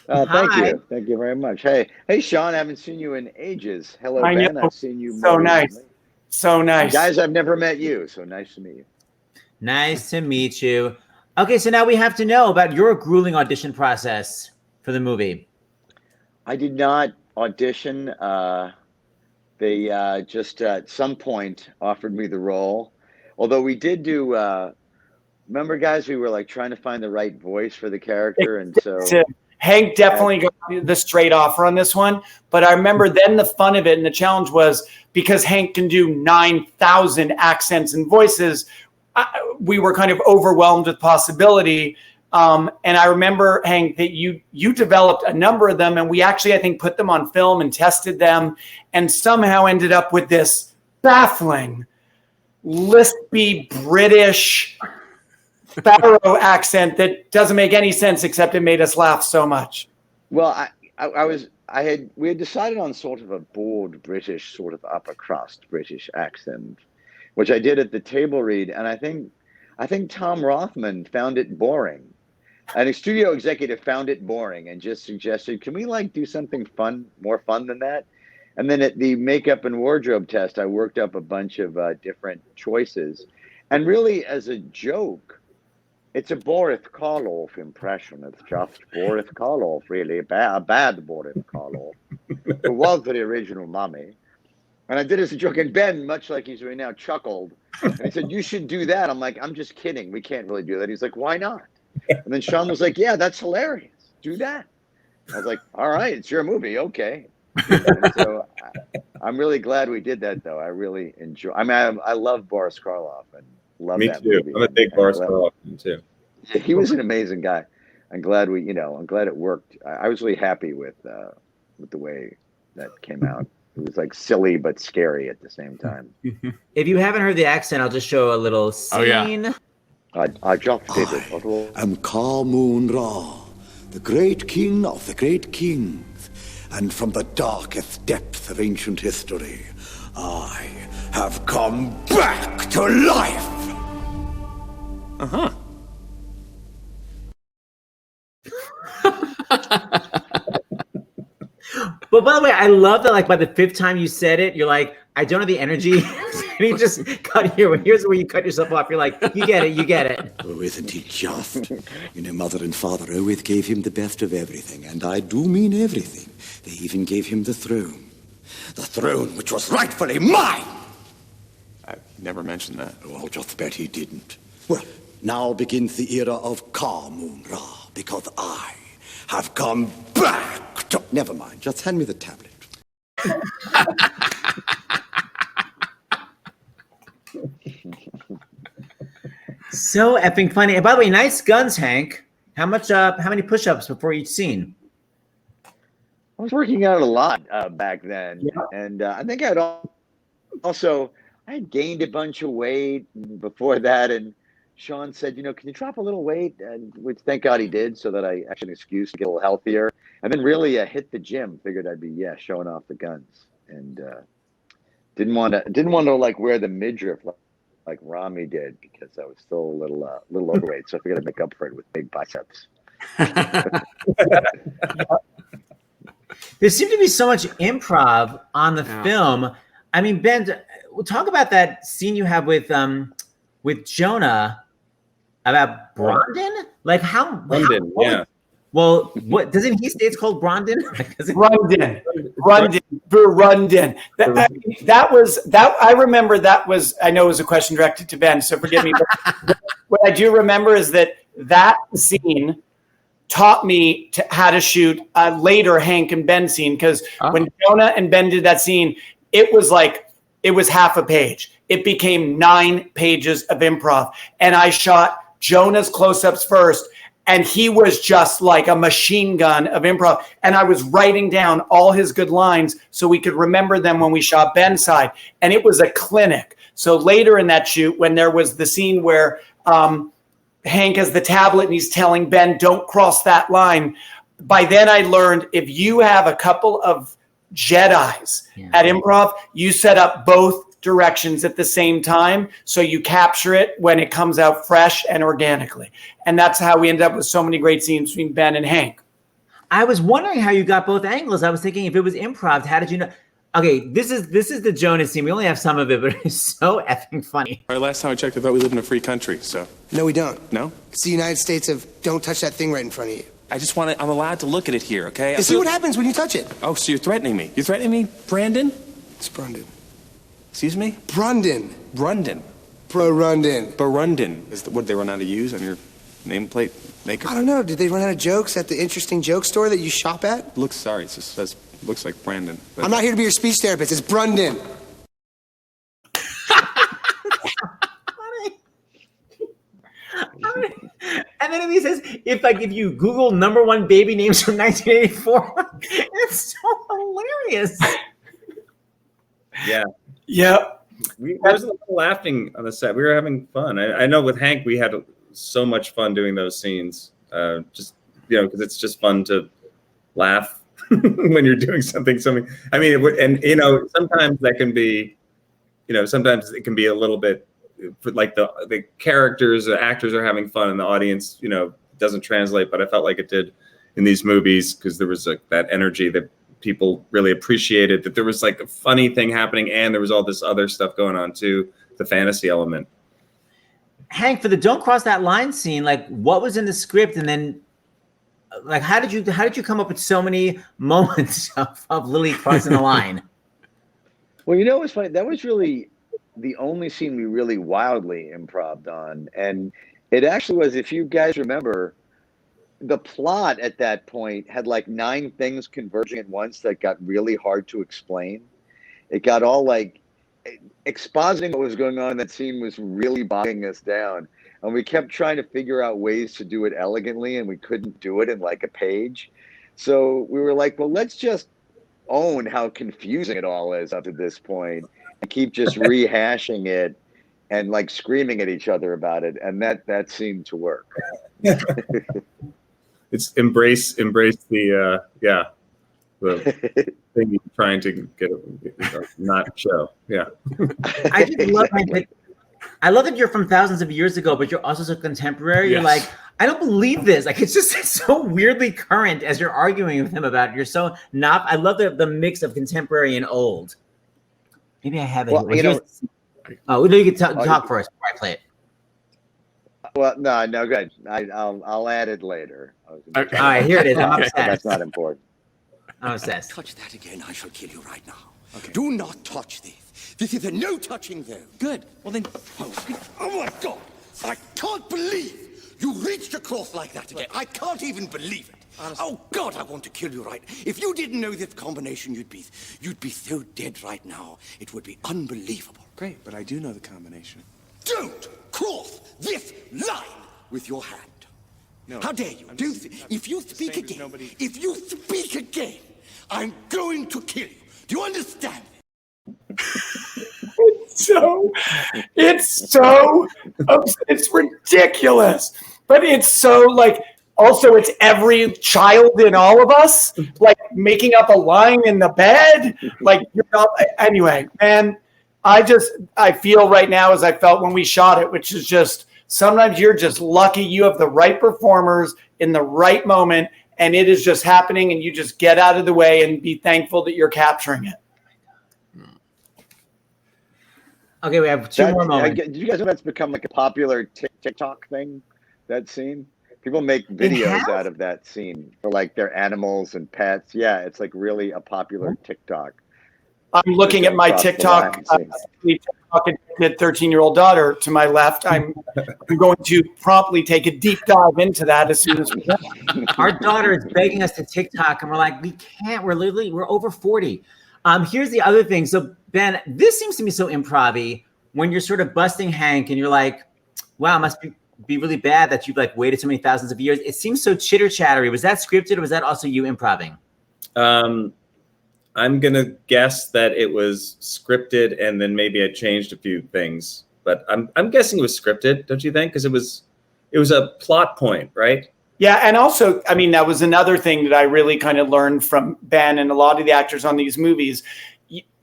Thank Hi. you. Thank you very much. Hey, Sean, I haven't seen you in ages. Hello, I Ben. know. I've seen you So more nice. recently. So nice. Guys, I've never met you, so nice to meet you. Nice to meet you. Okay, so now we have to know about your grueling audition process for the movie. I did not audition. They just at some point offered me the role. Although we did do, remember guys, we were like trying to find the right voice for the character. And so Hank definitely got the straight offer on this one. But I remember then the fun of it and the challenge was because Hank can do 9,000 accents and voices, we were kind of overwhelmed with possibility And I remember, Hank, that you developed a number of them, and we actually, I think, put them on film and tested them, and somehow ended up with this baffling, lispy British Pharaoh accent that doesn't make any sense, except it made us laugh so much. Well, we had decided on sort of a bored British, sort of upper crust British accent, which I did at the table read, and I think Tom Rothman found it boring. And a studio executive found it boring and just suggested, can we like do something fun, more fun than that? And then at the makeup and wardrobe test, I worked up a bunch of different choices. And really, as a joke, it's a Boris Karloff impression. It's just Boris Karloff, really, a bad Boris Karloff, who was the original Mummy. And I did it as a joke, and Ben, much like he's doing now, chuckled. And he said, you should do that. I'm like, I'm just kidding. We can't really do that. He's like, why not? And then Sean was like, yeah, that's hilarious. Do that. I was like, all right, it's your movie. Okay. And so I'm really glad we did that, though. I really enjoy. I mean, I love Boris Karloff and love that movie. Me too. I'm a big Boris Karloff fan too. Yeah, he was an amazing guy. I'm glad I'm glad it worked. I was really happy with the way that came out. It was like silly but scary at the same time. If you haven't heard the accent, I'll just show a little scene. Oh, yeah. I just did it. am Ka Moon Ra, the great king of the great kings, and from the darkest depths of ancient history, I have come back to life. Uh-huh. But by the way, I love that, like, by the fifth time you said it, you're like, I don't have the energy. And you just cut here. Here's where you cut yourself off. You're like, you get it. Oh, isn't he just? Mother and father always gave him the best of everything, and I do mean everything. They even gave him the throne. The throne which was rightfully mine! I never mentioned that. Oh, I'll just bet he didn't. Well, now begins the era of Ka Moon Ra, because I have come back to... Never mind, just hand me the tablet. So effing funny. And by the way, nice guns, Hank. How many push-ups before each scene? I was working out a lot back then. Yeah. And I think I had gained a bunch of weight before that, and Sean said, can you drop a little weight? And which, thank God he did, so that I actually had an excuse to get a little healthier. And then really hit the gym. Figured I'd be showing off the guns, and didn't want to like wear the midriff like Rami did, because I was still a little overweight. So I figured I'd make up for it with big biceps. There seemed to be so much improv on the film. I mean, Ben, we'll talk about that scene you have with Jonah about Brandon. Like Brandon, yeah. Well, what doesn't he say it's called Brandon? Rundin. I remember that was, I know it was a question directed to Ben, so forgive me. But what I do remember is that scene taught me how to shoot a later Hank and Ben scene, because when Jonah and Ben did that scene, it was half a page. It became 9 pages of improv, and I shot Jonah's close-ups first, and he was just like a machine gun of improv. And I was writing down all his good lines so we could remember them when we shot Ben's side. And it was a clinic. So later in that shoot, when there was the scene where Hank has the tablet and he's telling Ben, don't cross that line. By then I learned, if you have a couple of Jedis at improv, you set up both directions at the same time, so you capture it when it comes out fresh and organically. And that's how we ended up with so many great scenes between Ben and Hank. I was wondering how you got both angles. I was thinking, if it was improv, how did you know? Okay, this is the Jonah scene. We only have some of it, but it's so effing funny. All right, last time I checked, I thought we lived in a free country, so. No, we don't. No? It's the United States of don't touch that thing right in front of you. I'm allowed to look at it here, okay? You see what happens when you touch it. Oh, so you're threatening me. You're threatening me, Brandon? It's Brandon. Excuse me? Brandon. Brandon. Brandon. Brandon. Is what they run out of use on your nameplate maker? I don't know. Did they run out of jokes at the interesting joke store that you shop at? It says looks like Brandon. But... I'm not here to be your speech therapist. It's Brandon. And then in literally says if you Google #1 baby names from 1984, it's so hilarious. Yeah. Yeah. There was a lot of laughing on the set. We were having fun. I know with Hank, we had so much fun doing those scenes. Just, because it's just fun to laugh when you're doing something. I mean, sometimes that can be, sometimes it can be a little bit like the characters, the actors are having fun and the audience, doesn't translate. But I felt like it did in these movies because there was that energy that people really appreciated, that there was like a funny thing happening and there was all this other stuff going on too, the fantasy element. Hank, for the "Don't Cross That Line" scene, like what was in the script, and then like how did you come up with so many moments of Lily crossing the line? Well, it was funny. That was really the only scene we really wildly improv'd on, and it actually was, if you guys remember, the plot at that point had like 9 things converging at once that got really hard to explain. It got all like expositing what was going on in that scene was really bogging us down. And we kept trying to figure out ways to do it elegantly, and we couldn't do it in like a page. So we were like, well, let's just own how confusing it all is up to this point and keep just rehashing it and like screaming at each other about it. And that seemed to work. It's embrace the the thing you're trying to get not show. Yeah. I just love I love that you're from thousands of years ago, but you're also so contemporary. Yes. You're like, I don't believe this. Like, it's just so weirdly current as you're arguing with him about it. You're so not. I love the mix of contemporary and old. Maybe I have it. Well, you can talk first before I play it. Well, no, good. I'll add it later. Okay. All right, here it is. I'm obsessed. That's not important. I'm obsessed. Touch that again, I shall kill you right now. Okay. Do not touch this. This is a no touching zone. Good. Well then. Oh my God! I can't believe you reached across like that again. I can't even believe it. Honestly. Oh God, I want to kill you right. If you didn't know this combination, you'd be so dead right now. It would be unbelievable. Great, but I do know the combination. Don't cross this line with your hand. No. How dare you? If you speak again, I'm going to kill you. Do you understand? It's ridiculous, but it's so like, also it's every child in all of us, like making up a line in the bed. Like, anyway, man, I feel right now as I felt when we shot it, which is just, sometimes you're just lucky you have the right performers in the right moment, and it is just happening, and you just get out of the way and be thankful that you're capturing it. Okay, we have two more moments. Did you guys know that's become like a popular TikTok thing, that scene? People make videos out of that scene for like their animals and pets. Yeah, it's like really a popular TikTok. I'm looking at my TikTok 13-year-old daughter to my left. I'm going to promptly take a deep dive into that as soon as we can. Our daughter is begging us to TikTok, and we're like, we can't. We're over 40. Here's the other thing. So Ben, this seems to me so improv-y when you're sort of busting Hank, and you're like, wow, it must be really bad that you've like waited so many thousands of years. It seems so chitter chattery. Was that scripted, or was that also you improvising? I'm gonna guess that it was scripted, and then maybe I changed a few things. But I'm guessing it was scripted, don't you think? Because it was a plot point, right? Yeah, and also, I mean, that was another thing that I really kind of learned from Ben and a lot of the actors on these movies.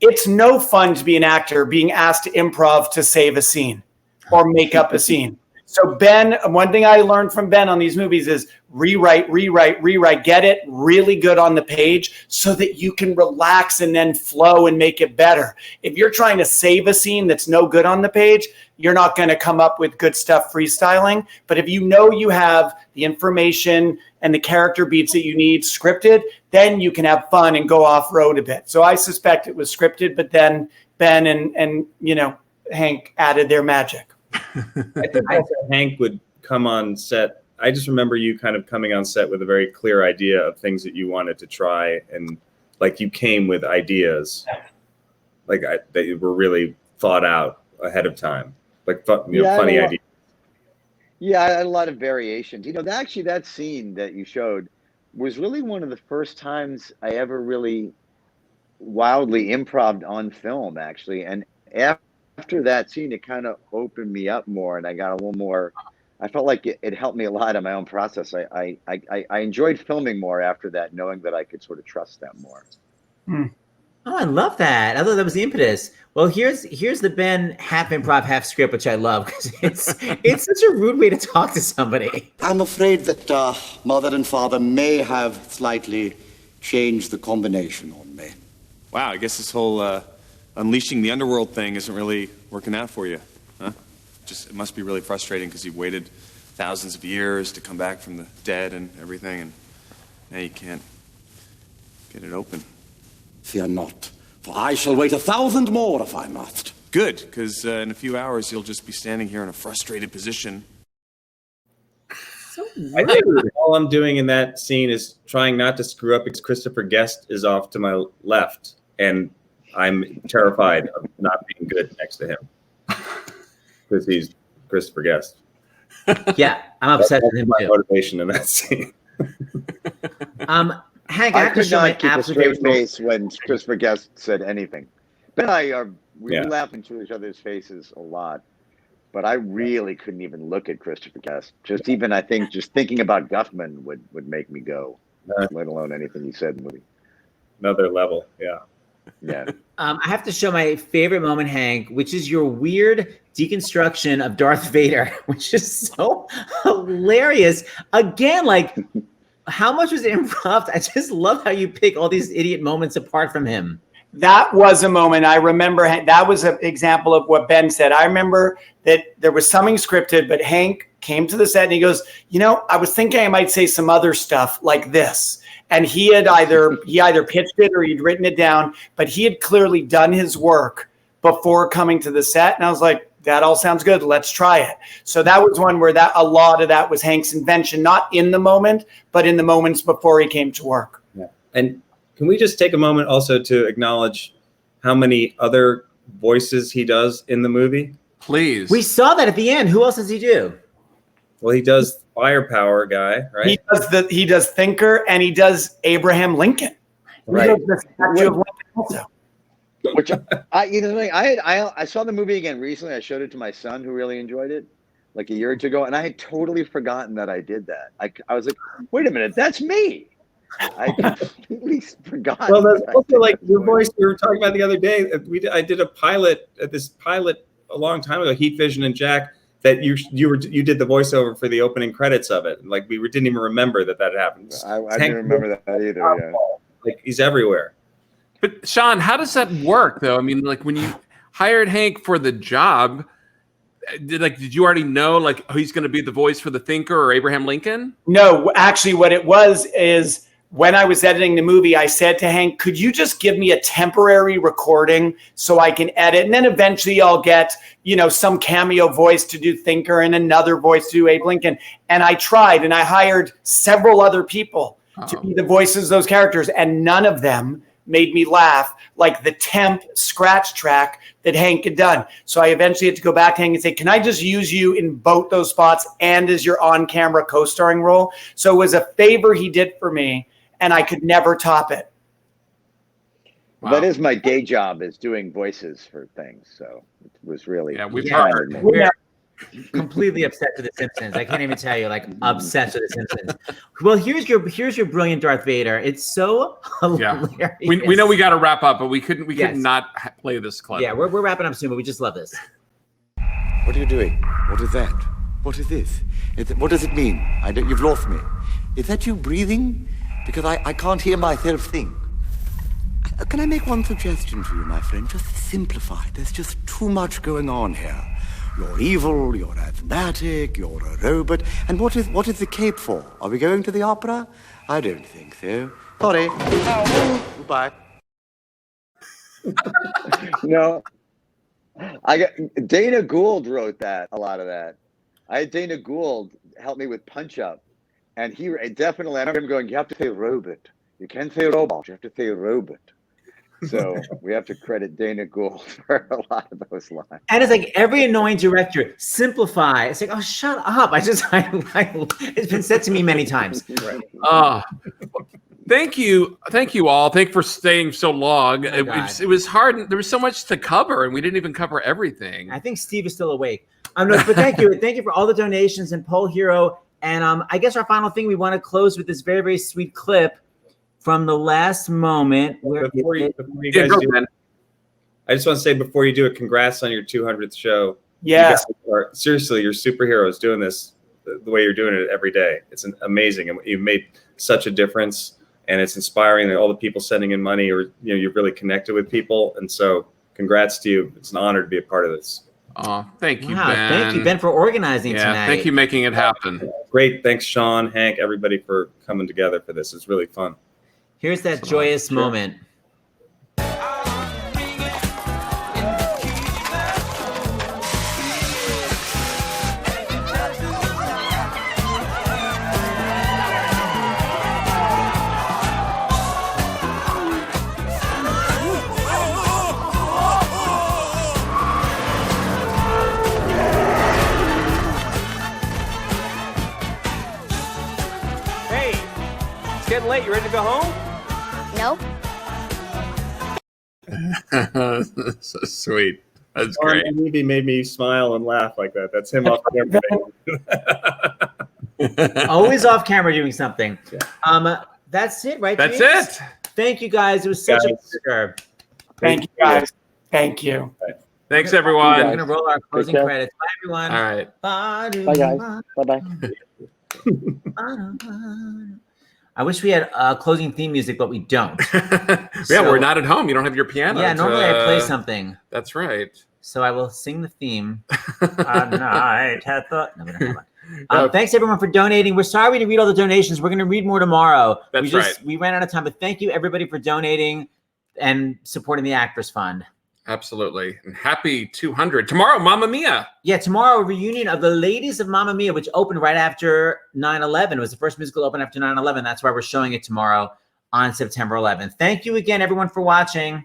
It's no fun to be an actor being asked to improv to save a scene or make up a scene. So Ben, one thing I learned from Ben on these movies is rewrite, get it really good on the page so that you can relax and then flow and make it better. If you're trying to save a scene that's no good on the page, you're not going to come up with good stuff freestyling. But if you know you have the information and the character beats that you need scripted, then you can have fun and go off road a bit. So I suspect it was scripted, but then Ben and Hank added their magic. I think also Hank would come on set. I just remember you kind of coming on set with a very clear idea of things that you wanted to try, and like you came with ideas, like that were really thought out ahead of time, like funny ideas. Yeah, I had a lot of variations. Actually, that scene that you showed was really one of the first times I ever really wildly improv'd on film, actually. And after that scene, it kind of opened me up more, and I got a little more. I felt like it helped me a lot in my own process. I enjoyed filming more after that, knowing that I could sort of trust them more. Oh, I love that. I thought that was the impetus. Well, here's the Ben half improv, half script, which I love because it's such a rude way to talk to somebody. I'm afraid that Mother and Father may have slightly changed the combination on me. Wow, I guess this whole unleashing the underworld thing isn't really working out for you, huh? It must be really frustrating because you've waited thousands of years to come back from the dead and everything, and now you can't get it open. Fear not, for I shall wait 1,000 more if I must. Good, because in a few hours you'll just be standing here in a frustrated position. I think all I'm doing in that scene is trying not to screw up because Christopher Guest is off to my left, and I'm terrified of not being good next to him because he's Christopher Guest. Yeah, I'm obsessed with him too. Motivation in that scene. Hank, I could not keep a straight face when Christopher Guest said anything. Ben and I we laugh into each other's faces a lot, but I really couldn't even look at Christopher Guest. Just thinking about Guffman would make me go, let alone anything he said in the movie. Another level, yeah. Yeah. I have to show my favorite moment, Hank, which is your weird deconstruction of Darth Vader, which is so hilarious. Again, like, how much was improv? I just love how you pick all these idiot moments apart from him. That was a moment I remember. That was an example of what Ben said. I remember that there was something scripted, but Hank came to the set and he goes, I was thinking I might say some other stuff like this. And he either pitched it or he'd written it down, but he had clearly done his work before coming to the set. And I was like, that all sounds good. Let's try it. So that was one where a lot of that was Hank's invention, not in the moment, but in the moments before he came to work. Yeah. And can we just take a moment also to acknowledge how many other voices he does in the movie? Please. We saw that at the end. Who else does he do? Well, he does Firepower guy, right? He does Thinker, and he does Abraham Lincoln. Right. He does the Statue of Lincoln also. Which I saw the movie again recently. I showed it to my son, who really enjoyed it, like a year or two ago, and I had totally forgotten that I did that. I was like, wait a minute, that's me. I completely forgot. Well, that's also like your voice we were talking about the other day. I did a pilot a long time ago, Heat Vision and Jack, that you did the voiceover for the opening credits of it. Like we didn't even remember that happened. I didn't remember that either. Yeah. Like he's everywhere. But Sean, how does that work though? I mean, like when you hired Hank for the job, did you already know like he's going to be the voice for the Thinker or Abraham Lincoln? No, actually, what it was is when I was editing the movie, I said to Hank, could you just give me a temporary recording so I can edit? And then eventually I'll get, some cameo voice to do Thinker and another voice to do Abe Lincoln. And I tried, and I hired several other people to be the voices of those characters, and none of them made me laugh like the temp scratch track that Hank had done. So I eventually had to go back to Hank and say, can I just use you in both those spots and as your on-camera co-starring role? So it was a favor he did for me, and I could never top it. Wow. That is my day job, is doing voices for things. So it was really We're completely obsessed with The Simpsons. I can't even tell you, like obsessed with The Simpsons. Well, here's your brilliant Darth Vader. It's so hilarious. Yeah. We know we got to wrap up, but we could not play this clip. Yeah, we're wrapping up soon, but we just love this. What are you doing? What is that? What is this? What does it mean? You've lost me. Is that you breathing? Because I can't hear myself think. Can I make one suggestion to you, my friend? Just simplify. There's just too much going on here. You're evil, you're asthmatic, you're a robot. And what is the cape for? Are we going to the opera? I don't think so. Sorry. Goodbye. No. Dana Gould wrote a lot of that. I had Dana Gould help me with Punch Up. And he definitely, I remember him going, you have to say robot. You can't say robot, you have to say robot. So we have to credit Dana Gould for a lot of those lines. And it's like every annoying director, simplify. It's like, oh, shut up. It's been said to me many times. Right. Thank you all. Thank you for staying so long. It was hard. There was so much to cover, and we didn't even cover everything. I think Steve is still awake. No, but thank you. Thank you for all the donations and Poll Hero. And I guess our final thing, we want to close with this very, very sweet clip from the last moment. Before you guys do, I just want to say before you do it, congrats on your 200th show. Yeah. Seriously, you're superheroes doing this the way you're doing it every day. It's amazing. And you've made such a difference. And it's inspiring that all the people sending in money, or you've really connected with people. And so congrats to you. It's an honor to be a part of this. Oh, thank you, wow, Ben. Thank you, Ben, for organizing tonight. Thank you making it happen. Great. Thanks, Sean, Hank, everybody for coming together for this. It's really fun. Here's that joyous moment. Getting late. You ready to go home? No. So sweet. That's Sean great. Maybe made me smile and laugh like that. That's him off camera. Always off camera doing something. That's it, right? That's James? it. Thank you, guys. It was such a pleasure. Thank you, guys. Thank you. Thanks, everyone. We're going to roll our closing care. credits. Bye, everyone. All right. Bye, guys. Bye-bye. I wish we had closing theme music, but we don't. We're not at home. You don't have your piano. Yeah, normally I play something. That's right. So I will sing the theme. A night hath thought. No, we don't have one. Thanks, everyone, for donating. We're sorry we didn't read all the donations. We're going to read more tomorrow. That's We ran out of time, but thank you, everybody, for donating and supporting the Actors Fund. Absolutely. And happy 200. Tomorrow, Mamma Mia. Yeah, tomorrow, a reunion of the ladies of Mamma Mia, which opened right after 9/11. It was the first musical to open after 9/11. That's why we're showing it tomorrow on September 11th. Thank you again, everyone, for watching.